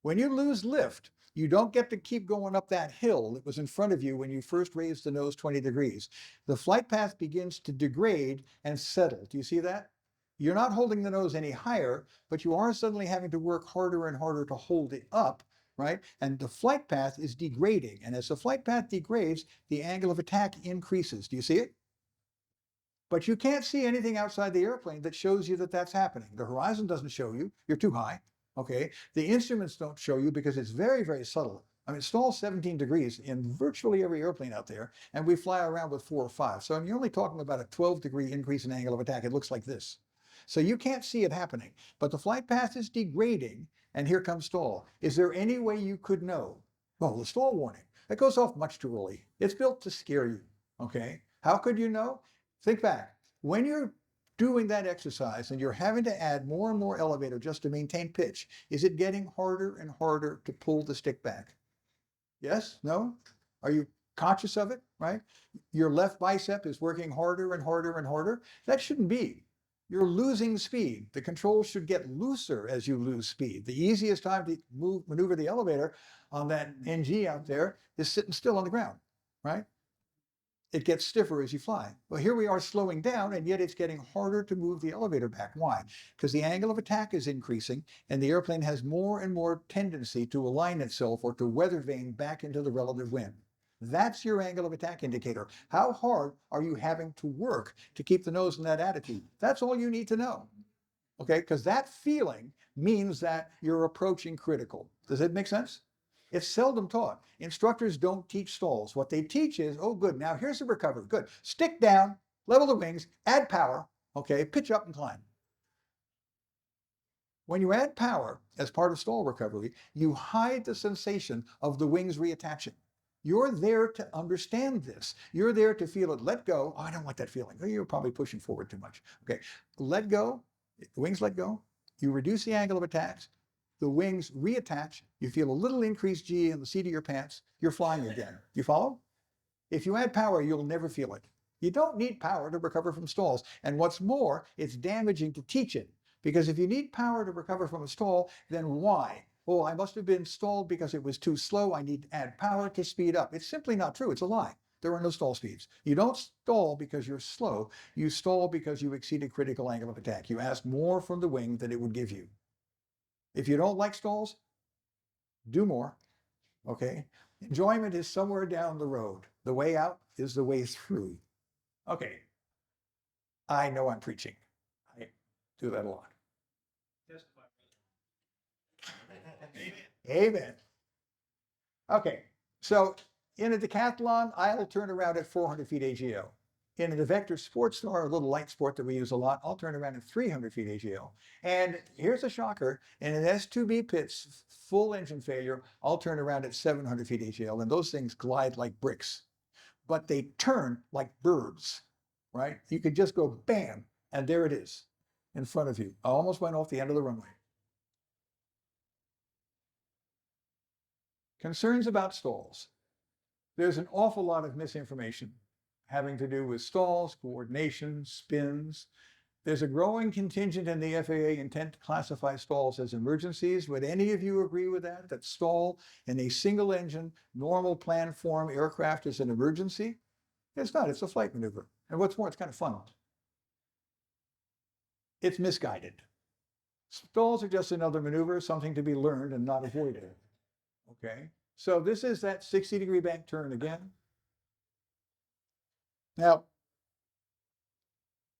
When you lose lift, you don't get to keep going up that hill that was in front of you when you first raised the nose 20 degrees. The flight path begins to degrade and settle. Do you see that? You're not holding the nose any higher, but you are suddenly having to work harder and harder to hold it up, right? And the flight path is degrading. And as the flight path degrades, the angle of attack increases. Do you see it? But you can't see anything outside the airplane that shows you that that's happening. The horizon doesn't show you. You're too high, okay? The instruments don't show you because it's very, very subtle. I mean, it stalls 17 degrees in virtually every airplane out there, and we fly around with 4 or 5. So you're only talking about a 12-degree increase in angle of attack. It looks like this. So you can't see it happening. But the flight path is degrading, and here comes stall. Is there any way you could know? Well, the stall warning. It goes off much too early. It's built to scare you, okay? How could you know? Think back. When you're doing that exercise and you're having to add more and more elevator just to maintain pitch, is it getting harder and harder to pull the stick back? Yes? No? Are you conscious of it, right? Your left bicep is working harder and harder and harder. That shouldn't be. You're losing speed. The controls should get looser as you lose speed. The easiest time to maneuver the elevator on that NG out there is sitting still on the ground, right? It gets stiffer as you fly. Well, here we are slowing down, and yet it's getting harder to move the elevator back. Why? Because the angle of attack is increasing, and the airplane has more and more tendency to align itself or to weather vane back into the relative wind. That's your angle of attack indicator. How hard are you having to work to keep the nose in that attitude? That's all you need to know. Okay, because that feeling means that you're approaching critical. Does it make sense? It's seldom taught. Instructors don't teach stalls. What they teach is, oh, good, now here's the recovery. Good. Stick down, level the wings, add power, okay, pitch up and climb. When you add power as part of stall recovery, you hide the sensation of the wings reattaching. You're there to understand this. You're there to feel it. Let go. Oh, I don't like that feeling. Oh, you're probably pushing forward too much. Okay, let go. The wings let go. you reduce the angle of attack, the wings reattach, you feel a little increased G in the seat of your pants, you're flying again. You follow? If you add power, you'll never feel it. You don't need power to recover from stalls. And what's more, it's damaging to teach it. Because if you need power to recover from a stall, then why? Oh, I must have been stalled because it was too slow. I need to add power to speed up. It's simply not true. It's a lie. There are no stall speeds. You don't stall because you're slow. You stall because you exceeded critical angle of attack. You asked more from the wing than it would give you. If you don't like stalls, do more. Okay? Enjoyment is somewhere down the road. The way out is the way through. Okay. I know I'm preaching. I do that a lot. Amen. Okay. So in a decathlon, I'll turn around at 400 feet AGL. In the vector sports car, a little light sport that we use a lot, I'll turn around at 300 feet AGL. And here's a shocker. In an S2B pits, full engine failure, I'll turn around at 700 feet AGL. And those things glide like bricks. But they turn like birds, right? You could just go bam, and there it is in front of you. I almost went off the end of the runway. Concerns about stalls. There's an awful lot of misinformation having to do with stalls, coordination, spins. There's a growing contingent in the FAA intent to classify stalls as emergencies. Would any of you agree with that? That stall in a single engine, normal plan form aircraft is an emergency? It's not, it's a flight maneuver. And what's more, it's kind of fun. It's misguided. Stalls are just another maneuver, something to be learned and not avoided. Okay, so this is that 60-degree bank turn again. Now,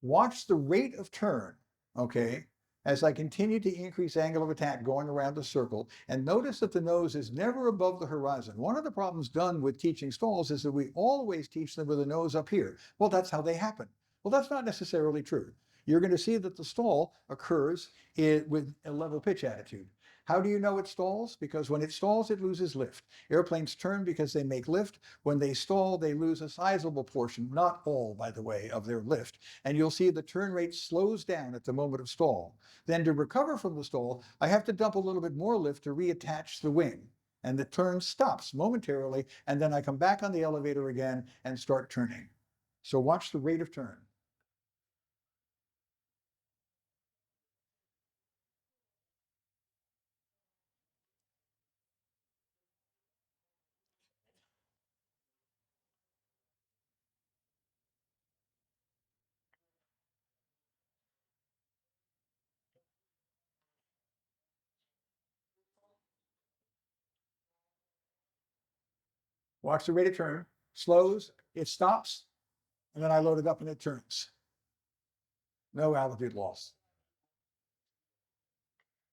watch the rate of turn, okay, as I continue to increase angle of attack going around the circle, and notice that the nose is never above the horizon. One of the problems done with teaching stalls is that we always teach them with the nose up here. Well, that's how they happen. Well, that's not necessarily true. You're going to see that the stall occurs with a level pitch attitude. How do you know it stalls? Because when it stalls, it loses lift. Airplanes turn because they make lift. When they stall, they lose a sizable portion, not all, by the way, of their lift. And you'll see the turn rate slows down at the moment of stall. Then to recover from the stall, I have to dump a little bit more lift to reattach the wing. And the turn stops momentarily, and then I come back on the elevator again and start turning. So watch the rate of turn. Watch the rate of turn, slows, it stops, and then I load it up and it turns. No altitude loss.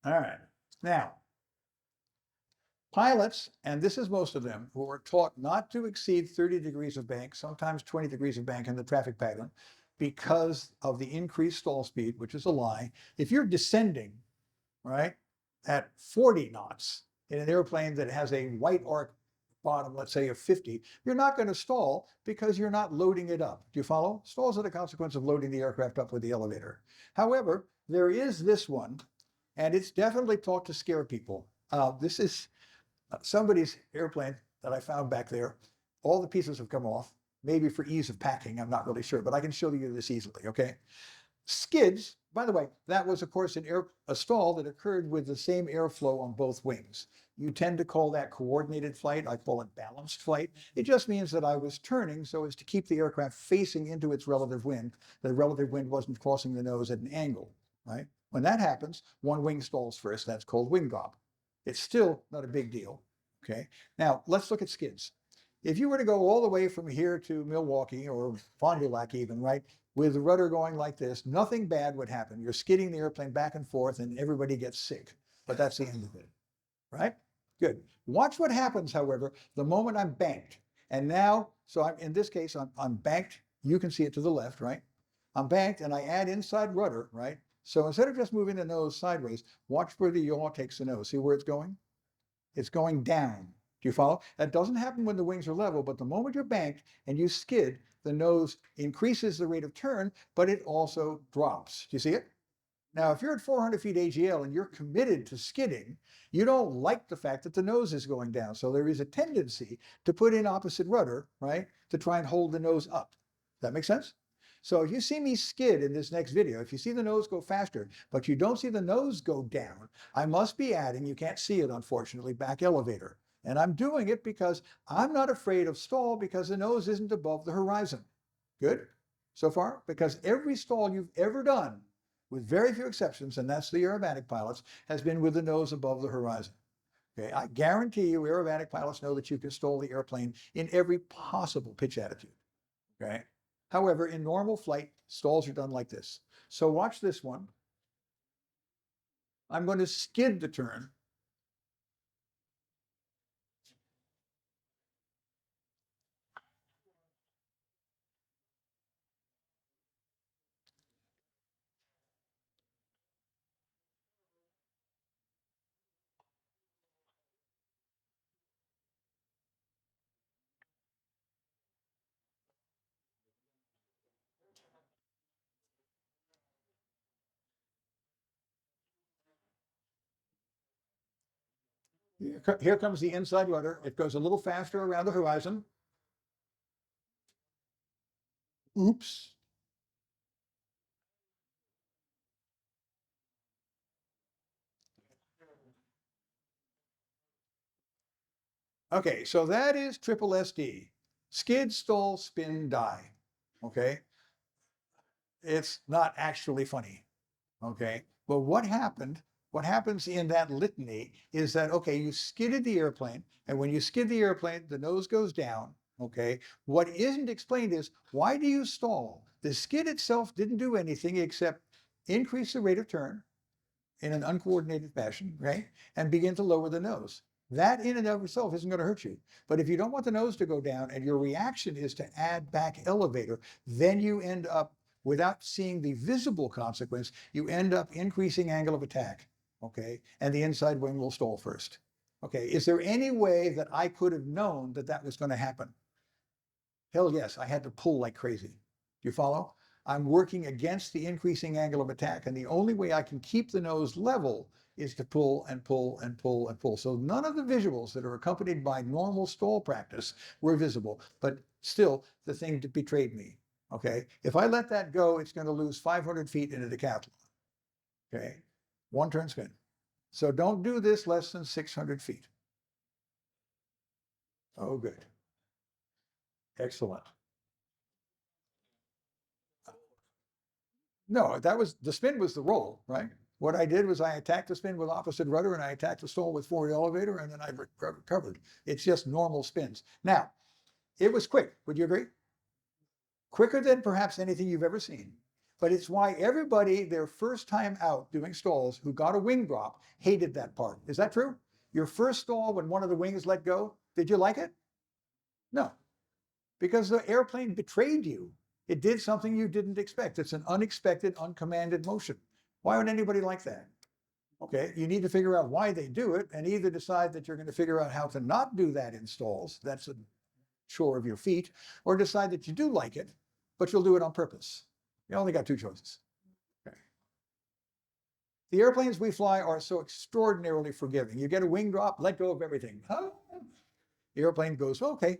All right. Now, pilots, and this is most of them, who are taught not to exceed 30 degrees of bank, sometimes 20 degrees of bank in the traffic pattern, because of the increased stall speed, which is a lie. If you're descending, right, at 40 knots in an airplane that has a white arc bottom, let's say of 50, you're not going to stall because you're not loading it up. Do you follow? Stalls are the consequence of loading the aircraft up with the elevator. However, there is this one, and it's definitely taught to scare people. This is somebody's airplane that I found back there. All the pieces have come off, maybe for ease of packing, I'm not really sure, but I can show you this easily, okay? Skids, by the way, that was, of course, a stall that occurred with the same airflow on both wings. You tend to call that coordinated flight. I call it balanced flight. It just means that I was turning so as to keep the aircraft facing into its relative wind. The relative wind wasn't crossing the nose at an angle, right? When that happens, one wing stalls first. That's called wing drop. It's still not a big deal, okay? Now, let's look at skids. If you were to go all the way from here to Milwaukee or Fond du Lac even, right, with the rudder going like this, nothing bad would happen. You're skidding the airplane back and forth and everybody gets sick, but that's the end of it, right? Good. Watch what happens, however, the moment I'm banked. And now, so I'm, in this case, I'm banked. You can see it to the left, right? I'm banked and I add inside rudder, right? So instead of just moving the nose sideways, watch where the yaw takes the nose. See where it's going? It's going down. Do you follow? That doesn't happen when the wings are level, but the moment you're banked and you skid, the nose increases the rate of turn, but it also drops. Do you see it? Now, if you're at 400 feet AGL and you're committed to skidding, you don't like the fact that the nose is going down. So there is a tendency to put in opposite rudder, right? To try and hold the nose up. Does that make sense? So if you see me skid in this next video, if you see the nose go faster, but you don't see the nose go down, I must be adding, you can't see it unfortunately, back elevator. And I'm doing it because I'm not afraid of stall because the nose isn't above the horizon. Good so far? Because every stall you've ever done, with very few exceptions, and that's the aerobatic pilots, has been with the nose above the horizon. Okay, I guarantee you aerobatic pilots know that you can stall the airplane in every possible pitch attitude. Okay. However, in normal flight, stalls are done like this. So watch this one. I'm going to skid the turn. Here comes the inside rudder. It goes a little faster around the horizon. Oops. Okay, so that is triple SD. Skid, stall, spin, die. Okay. It's not actually funny. Okay. But what happens in that litany is that, okay, you skidded the airplane, and when you skid the airplane, the nose goes down. Okay. What isn't explained is why do you stall? The skid itself didn't do anything except increase the rate of turn in an uncoordinated fashion, right? And begin to lower the nose. That in and of itself isn't going to hurt you. But if you don't want the nose to go down and your reaction is to add back elevator, then you end up, without seeing the visible consequence, you end up increasing angle of attack, okay? And the inside wing will stall first. Okay, is there any way that I could have known that that was going to happen? Hell yes, I had to pull like crazy. Do you follow? I'm working against the increasing angle of attack, and the only way I can keep the nose level is to pull and pull and pull and pull. So none of the visuals that are accompanied by normal stall practice were visible, but still the thing betrayed me. Okay, if I let that go, it's going to lose 500 feet in a decathlon. Okay, one turn spin. So don't do this less than 600 feet. Oh, good. Excellent. No, that was, the spin was the roll, right? What I did was I attacked the spin with opposite rudder and I attacked the stall with forward elevator and then I recovered. It's just normal spins. Now, it was quick. Would you agree? Quicker than perhaps anything you've ever seen. But it's why everybody, their first time out doing stalls who got a wing drop, hated that part. Is that true? Your first stall when one of the wings let go, did you like it? No, because the airplane betrayed you. It did something you didn't expect. It's an unexpected, uncommanded motion. Why would anybody like that? Okay, you need to figure out why they do it and either decide that you're going to figure out how to not do that in stalls. That's a chore of your feet, or decide that you do like it, but you'll do it on purpose. You only got two choices. Okay. The airplanes we fly are so extraordinarily forgiving. You get a wing drop, let go of everything. Huh? The airplane goes, okay,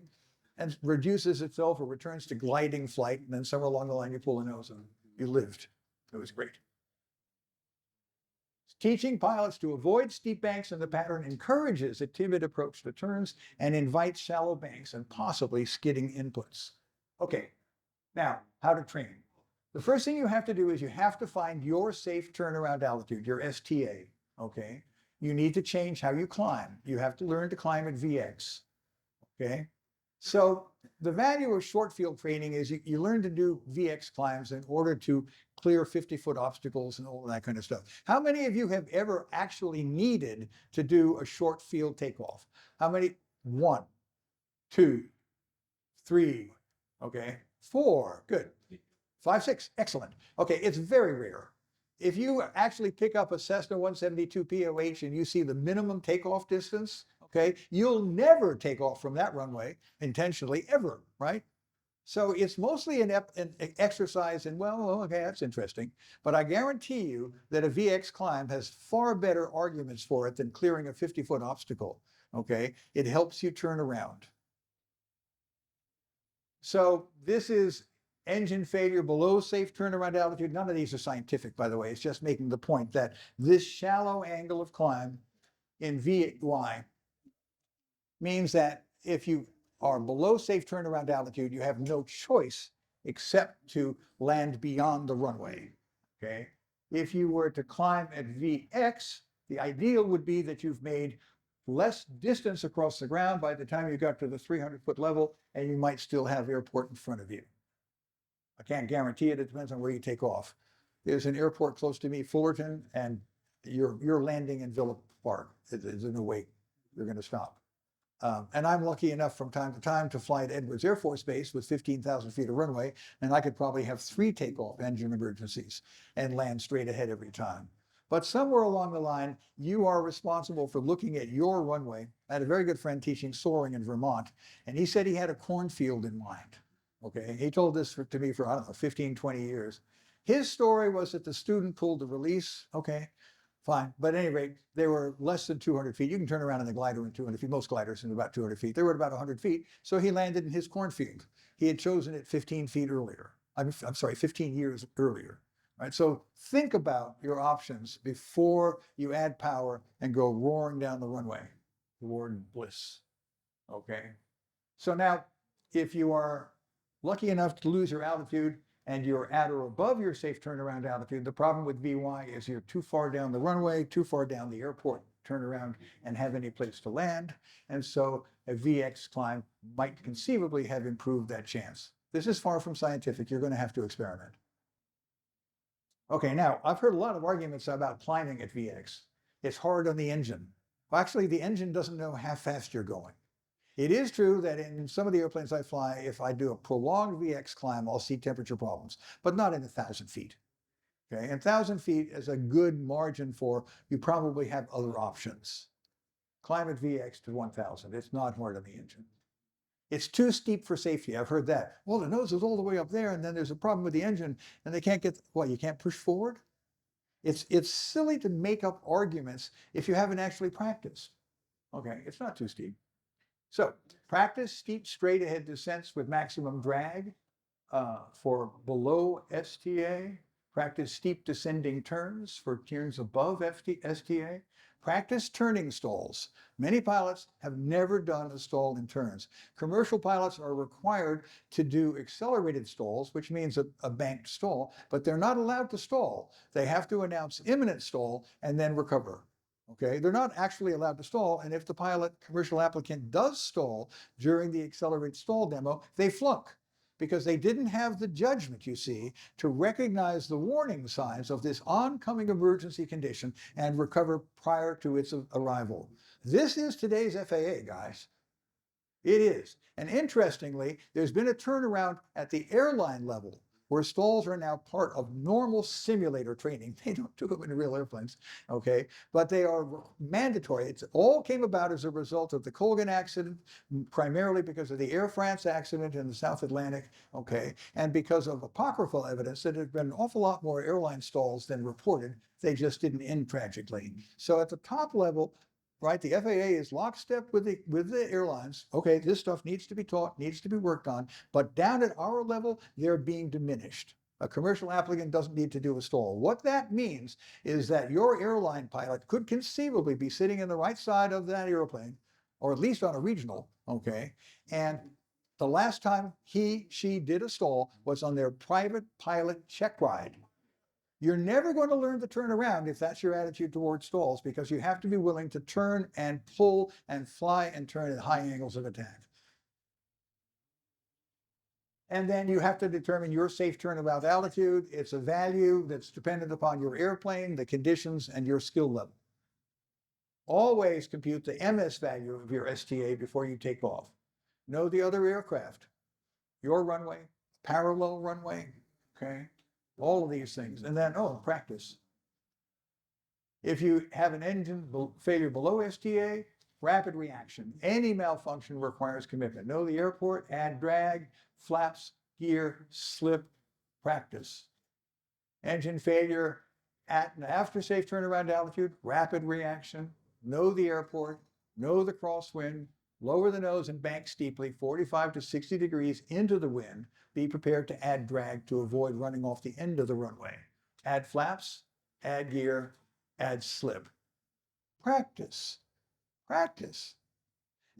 and reduces itself or returns to gliding flight. And then somewhere along the line, you pull a nose and you lived. It was great. Teaching pilots to avoid steep banks in the pattern encourages a timid approach to turns and invites shallow banks and possibly skidding inputs. Okay, now how to train. The first thing you have to do is you have to find your safe turnaround altitude, your STA, okay? You need to change how you climb. You have to learn to climb at VX, okay? So the value of short field training is you learn to do VX climbs in order to clear 50-foot obstacles and all of that kind of stuff. How many of you have ever actually needed to do a short field takeoff? How many? 1, 2, 3, okay, 4, good. 5, 6, excellent. Okay, it's very rare. If you actually pick up a Cessna 172 POH and you see the minimum takeoff distance, okay, you'll never take off from that runway intentionally ever, right? So it's mostly an exercise in, well, okay, that's interesting. But I guarantee you that a VX climb has far better arguments for it than clearing a 50-foot obstacle. Okay, it helps you turn around. So this is engine failure below safe turnaround altitude. None of these are scientific, by the way. It's just making the point that this shallow angle of climb in VY means that if you are below safe turnaround altitude, you have no choice except to land beyond the runway. Okay. If you were to climb at VX, the ideal would be that you've made less distance across the ground by the time you got to the 300-foot level, and you might still have airport in front of you. I can't guarantee it. It depends on where you take off. There's an airport close to me, Fullerton, and you're landing in Villa Park. There's no way you're going to stop. And I'm lucky enough from time to time to fly at Edwards Air Force Base with 15,000 feet of runway, and I could probably have 3 takeoff engine emergencies and land straight ahead every time. But somewhere along the line, you are responsible for looking at your runway. I had a very good friend teaching soaring in Vermont, and he said he had a cornfield in mind. Okay, he told this to me for, I don't know, 15, 20 years. His story was that the student pulled the release. Okay, fine. But at any rate, they were less than 200 feet. You can turn around in the glider in 200 feet. Most gliders in about 200 feet. They were at about 100 feet. So he landed in his cornfield. He had chosen it 15 feet earlier. I'm sorry, 15 years earlier. Right? So think about your options before you add power and go roaring down the runway toward bliss. Okay. So now, if you are lucky enough to lose your altitude and you're at or above your safe turnaround altitude, the problem with VY is you're too far down the runway, too far down the airport, turn around and have any place to land. And so a VX climb might conceivably have improved that chance. This is far from scientific. You're going to have to experiment. Okay, now I've heard a lot of arguments about climbing at VX. It's hard on the engine. Well, actually, the engine doesn't know how fast you're going. It is true that in some of the airplanes I fly, if I do a prolonged VX climb, I'll see temperature problems, but not in 1,000 feet. Okay, and 1,000 feet is a good margin for you probably have other options. Climb at VX to 1,000. It's not hard on the engine. It's too steep for safety. I've heard that. Well, the nose is all the way up there, and then there's a problem with the engine, and they can't get, what, you can't push forward? It's silly to make up arguments if you haven't actually practiced. Okay, it's not too steep. So practice steep straight ahead descents with maximum drag for below STA. Practice steep descending turns for turns above STA. Practice turning stalls. Many pilots have never done a stall in turns. Commercial pilots are required to do accelerated stalls, which means a banked stall, but they're not allowed to stall. They have to announce imminent stall and then recover. Okay, they're not actually allowed to stall, and if the pilot commercial applicant does stall during the accelerated stall demo, they flunk because they didn't have the judgment, you see, to recognize the warning signs of this oncoming emergency condition and recover prior to its arrival. This is today's FAA, guys. It is. And interestingly, there's been a turnaround at the airline level where stalls are now part of normal simulator training. They don't do them in real airplanes, okay? But they are mandatory. It all came about as a result of the Colgan accident, primarily because of the Air France accident in the South Atlantic, okay? And because of apocryphal evidence that there had been an awful lot more airline stalls than reported. They just didn't end tragically. So at the top level, right, the FAA is lockstep with the airlines. Okay, this stuff needs to be taught, needs to be worked on, but down at our level, they're being diminished. A commercial applicant doesn't need to do a stall. What that means is that your airline pilot could conceivably be sitting in the right side of that airplane, or at least on a regional, okay, and the last time she did a stall was on their private pilot check ride. You're never going to learn to turn around if that's your attitude towards stalls, because you have to be willing to turn and pull and fly and turn at high angles of attack. And then you have to determine your safe turnabout altitude. It's a value that's dependent upon your airplane, the conditions, and your skill level. Always compute the MS value of your STA before you take off. Know the other aircraft, your runway, parallel runway, okay? All of these things. And then, practice. If you have an engine failure below STA, rapid reaction. Any malfunction requires commitment. Know the airport, add drag, flaps, gear, slip, practice. Engine failure at and after safe turnaround altitude, rapid reaction. Know the airport, know the crosswind, lower the nose and bank steeply 45 to 60 degrees into the wind. Be prepared to add drag to avoid running off the end of the runway. Add flaps, add gear, add slip. Practice, practice.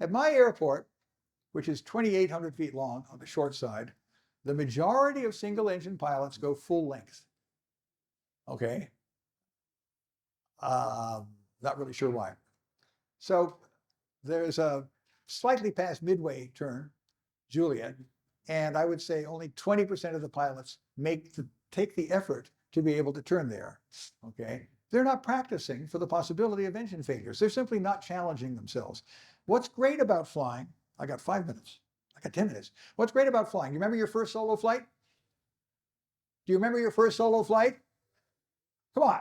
At my airport, which is 2,800 feet long on the short side, the majority of single engine pilots go full length. Okay. Not really sure why. So there's a slightly past midway turn, Juliet, and I would say only 20% of the pilots take the effort to be able to turn there. Okay. They're not practicing for the possibility of engine failures. They're simply not challenging themselves. What's great about flying, I got 5 minutes. I got 10 minutes. What's great about flying? You remember your first solo flight? Do you remember your first solo flight? Come on.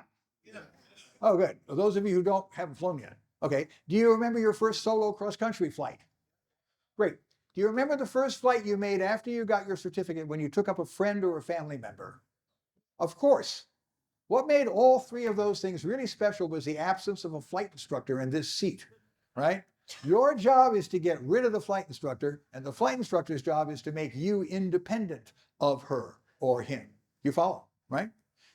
Oh, good. Well, those of you who haven't flown yet. Okay. Do you remember your first solo cross-country flight? Great. Do you remember the first flight you made after you got your certificate when you took up a friend or a family member? Of course. What made all three of those things really special was the absence of a flight instructor in this seat, right? Your job is to get rid of the flight instructor, and the flight instructor's job is to make you independent of her or him. You follow, right?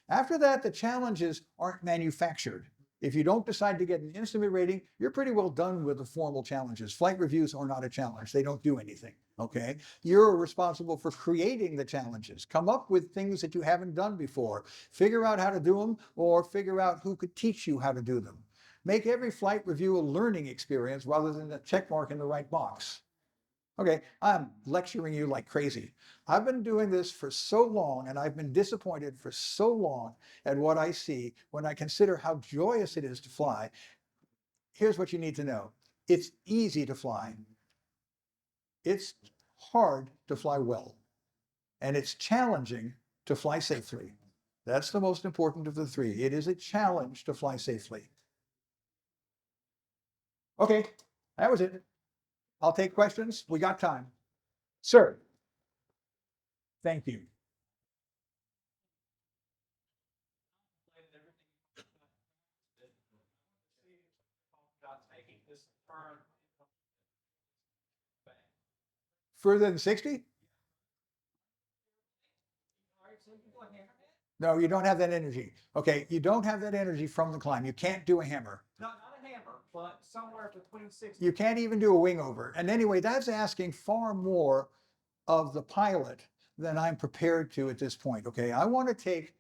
After that, the challenges aren't manufactured. If you don't decide to get an instrument rating, you're pretty well done with the formal challenges. Flight reviews are not a challenge. They don't do anything, okay? You're responsible for creating the challenges. Come up with things that you haven't done before. Figure out how to do them, or figure out who could teach you how to do them. Make every flight review a learning experience rather than a check mark in the right box. Okay, I'm lecturing you like crazy. I've been doing this for so long, and I've been disappointed for so long at what I see when I consider how joyous it is to fly. Here's what you need to know. It's easy to fly. It's hard to fly well. And it's challenging to fly safely. That's the most important of the three. It is a challenge to fly safely. Okay, that was it. I'll take questions. We got time. Sir. Thank you. Further than 60? No, you don't have that energy. Okay, you don't have that energy from the climb. You can't do a hammer. Not a hammer, but somewhere between 60. You can't even do a wing over. And anyway, that's asking far more of the pilot than I'm prepared to at this point. Okay, I want to take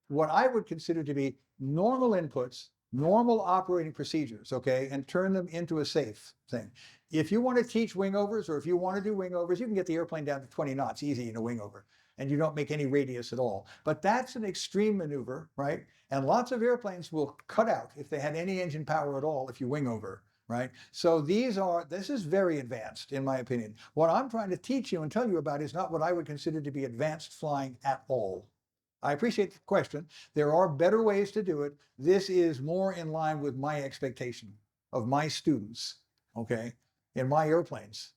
what I would consider to be normal inputs, normal operating procedures, okay, and turn them into a safe thing. If you want to teach wingovers, or if you want to do wingovers, you can get the airplane down to 20 knots easy in a wingover, and you don't make any radius at all. But that's an extreme maneuver, right? And lots of airplanes will cut out if they had any engine power at all if you wing over, right? So this is very advanced in my opinion. What I'm trying to teach you and tell you about is not what I would consider to be advanced flying at all. I appreciate the question. There are better ways to do it. This is more in line with my expectation of my students, okay, in my airplanes.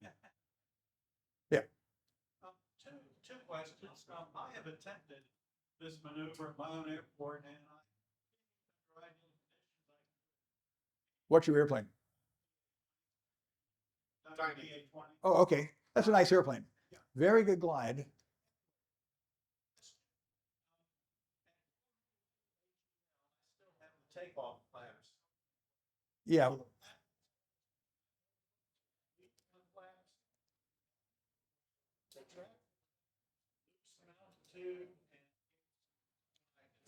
Yeah. Two questions. I have attempted this maneuver at my own airport, and What's your airplane? Oh, okay. That's a nice airplane. Very good glide. Takeoff class. Yeah.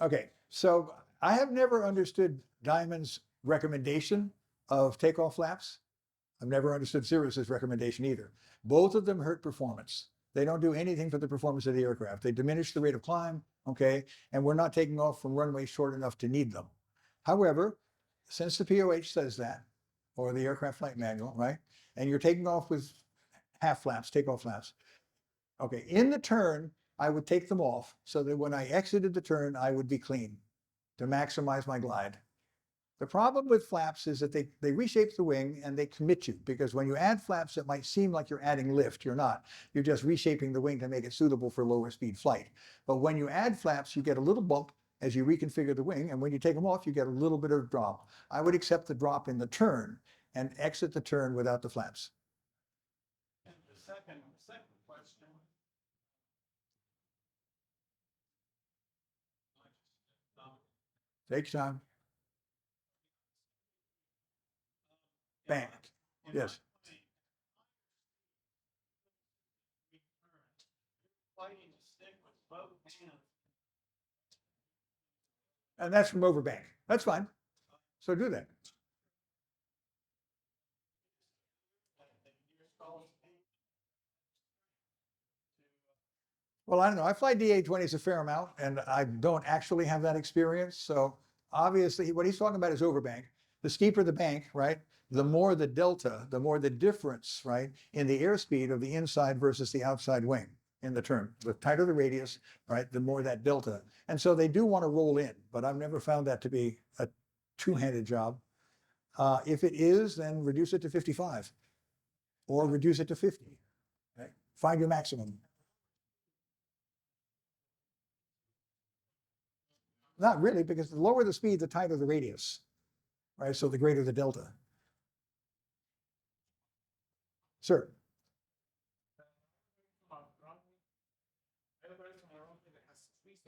Okay, so I have never understood Diamond's recommendation of takeoff flaps. I've never understood Cirrus's recommendation either. Both of them hurt performance. They don't do anything for the performance of the aircraft. They diminish the rate of climb, okay, and we're not taking off from runways short enough to need them. However, since the POH says that, or the aircraft flight manual, right, and you're taking off with half flaps, takeoff flaps, okay, in the turn, I would take them off so that when I exited the turn, I would be clean to maximize my glide. The problem with flaps is that they reshape the wing and they commit you, because when you add flaps, it might seem like you're adding lift. You're not. You're just reshaping the wing to make it suitable for lower speed flight. But when you add flaps, you get a little bump as you reconfigure the wing. And when you take them off, you get a little bit of drop. I would accept the drop in the turn and exit the turn without the flaps. And the second question. Take your time. Bank. Yes. Fighting to stick with both hands. And that's from overbank. That's fine. So do that. Well, I don't know. I fly DA-20s a fair amount, and I don't actually have that experience. So obviously, what he's talking about is overbank. The steeper the bank, right, the more the delta, the more the difference, right, in the airspeed of the inside versus the outside wing in the turn. The tighter the radius, right, the more that delta. And so they do want to roll in, but I've never found that to be a two-handed job. If it is, then reduce it to 55 or reduce it to 50. Right? Find your maximum. Not really, because the lower the speed, the tighter the radius, right? So the greater the delta. Sir.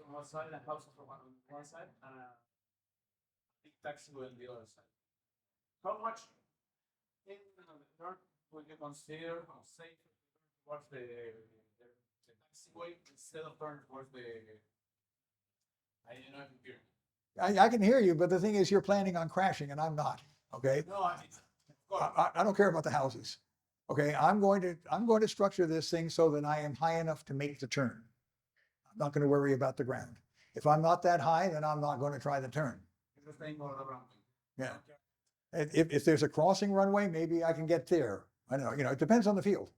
On one side and house from one side and a big taxiway on the other side. How much in the turn would you consider safe towards the taxiway instead of turning towards the? I don't know if you hear. I can hear you, but the thing is, you're planning on crashing, and I'm not. Okay. No, I mean, of course. I don't care about the houses. Okay. I'm going to structure this thing so that I am high enough to make the turn. I'm not going to worry about the ground. If I'm not that high, then I'm not going to try the turn. It's the same all around. Yeah. If there's a crossing runway, maybe I can get there. I don't know, it depends on the field.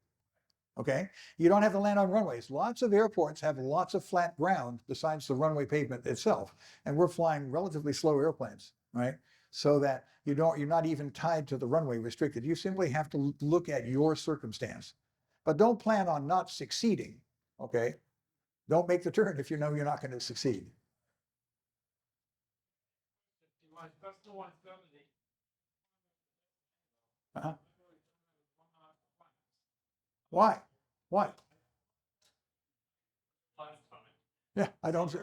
Okay. You don't have to land on runways. Lots of airports have lots of flat ground besides the runway pavement itself. And we're flying relatively slow airplanes, right? So that you're not even tied to the runway restricted. You simply have to look at your circumstance. But don't plan on not succeeding. Okay. Don't make the turn if you know you're not going to succeed. Uh-huh. Why? Why? Yeah, I don't.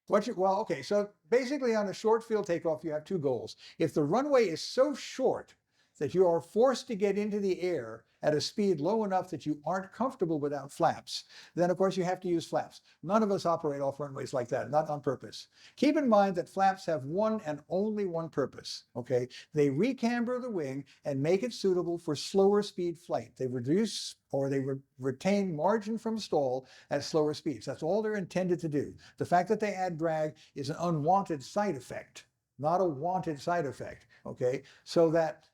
Well, okay. So basically on a short field takeoff, you have two goals. If the runway is so short that you are forced to get into the air at a speed low enough that you aren't comfortable without flaps, then of course you have to use flaps. None of us operate off runways like that, not on purpose. Keep in mind that flaps have one and only one purpose, okay? They recamber the wing and make it suitable for slower speed flight. They reduce or they retain margin from stall at slower speeds. That's all they're intended to do. The fact that they add drag is an unwanted side effect, not a wanted side effect, okay? So that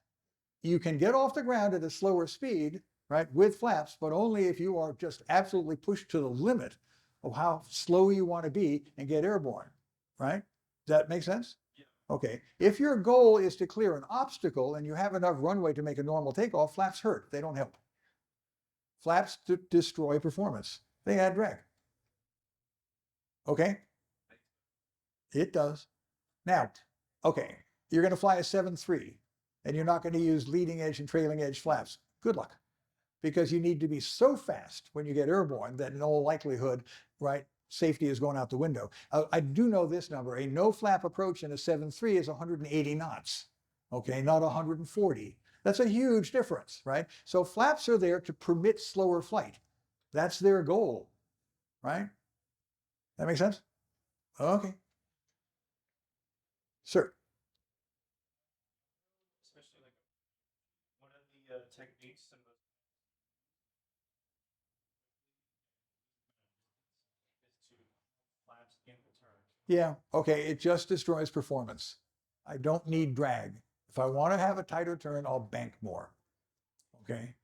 you can get off the ground at a slower speed, right, with flaps, but only if you are just absolutely pushed to the limit of how slow you want to be and get airborne, right? Does that make sense? Yeah. Okay. If your goal is to clear an obstacle and you have enough runway to make a normal takeoff, flaps hurt. They don't help. Flaps destroy performance. They add drag. Okay? It does. Now, okay, you're going to fly a 7.3. And you're not going to use leading edge and trailing edge flaps. Good luck. Because you need to be so fast when you get airborne that in all likelihood, right, safety is going out the window. I do know this number. A no flap approach in a 7.3 is 180 knots. Okay, not 140. That's a huge difference, right? So flaps are there to permit slower flight. That's their goal, right? That makes sense? Okay. Sir. Especially like one of the techniques and is to flaps in the turn. Yeah, okay, it just destroys performance. I don't need drag. If I want to have a tighter turn, I'll bank more. Okay?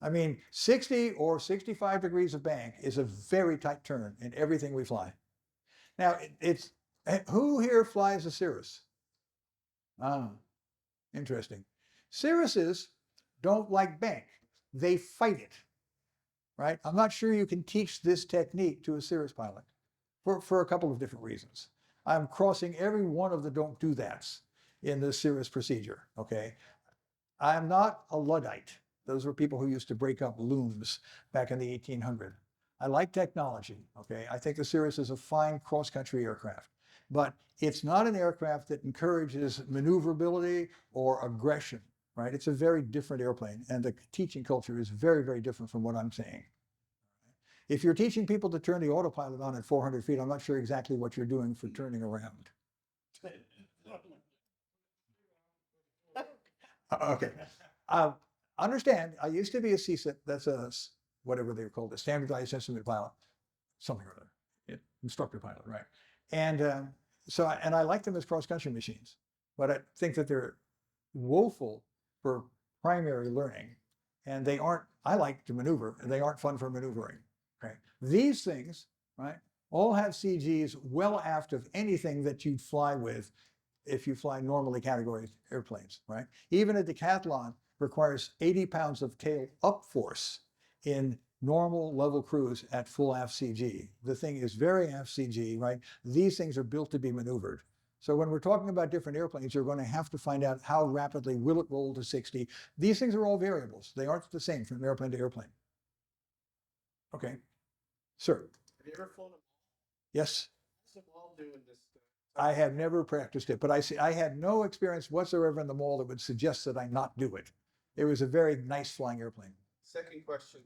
I mean, 60 or 65 degrees of bank is a very tight turn in everything we fly. Now, Who here flies a Cirrus? Ah, interesting. Cirruses don't like bank. They fight it, right? I'm not sure you can teach this technique to a Cirrus pilot for a couple of different reasons. I'm crossing every one of the don't do that's in the Cirrus procedure, okay? I'm not a Luddite. Those were people who used to break up looms back in the 1800s. I like technology, okay? I think the Cirrus is a fine cross-country aircraft, but it's not an aircraft that encourages maneuverability or aggression, right? It's a very different airplane, and the teaching culture is very, very different from what I'm saying. If you're teaching people to turn the autopilot on at 400 feet, I'm not sure exactly what you're doing for turning around. Okay. Understand, I used to be a CSIP, that's a, whatever they were called, a standardized instrument pilot, something or other, instructor pilot, right? And and I like them as cross-country machines, but I think that they're woeful for primary learning, and they aren't, I like to maneuver, and they aren't fun for maneuvering, okay? These things, right, all have CGs well aft of anything that you'd fly with if you fly normally categorized airplanes, right? Even a decathlon requires 80 pounds of tail up force in normal level cruise at full aft CG. The thing is very aft CG, right? These things are built to be maneuvered. So when we're talking about different airplanes, you're going to have to find out how rapidly will it roll to 60. These things are all variables. They aren't the same from airplane to airplane. Okay, sir. Have you ever flown a Yes. What's the ball doing this? I have never practiced it, but I had no experience whatsoever in the mall that would suggest that I not do it. It was a very nice flying airplane. Second question,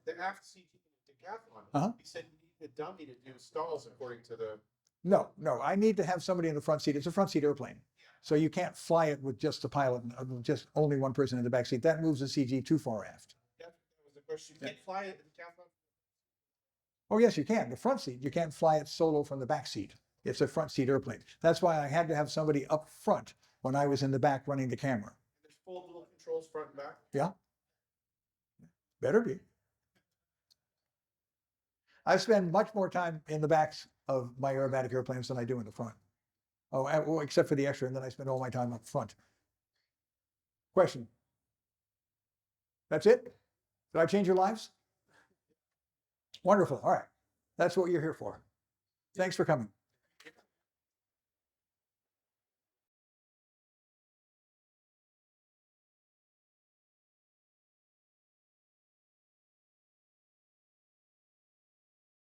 the aft CG decathlon, Uh-huh. you said you need a dummy to do stalls according to the. No, I need to have somebody in the front seat. It's a front seat airplane. So you can't fly it with just the pilot, just only one person in the back seat. That moves the CG too far aft. That was the question. You can't fly it in the decathlon? Oh, yes, you can. The front seat, you can't fly it solo from the back seat. It's a front seat airplane. That's why I had to have somebody up front when I was in the back running the camera. There's full little controls front and back? Yeah. Better be. I spend much more time in the backs of my aerobatic airplanes than I do in the front. Oh, well, except for the extra, and then I spend all my time up front. Question? That's it? Did I change your lives? Wonderful. All right. That's what you're here for. Thanks for coming.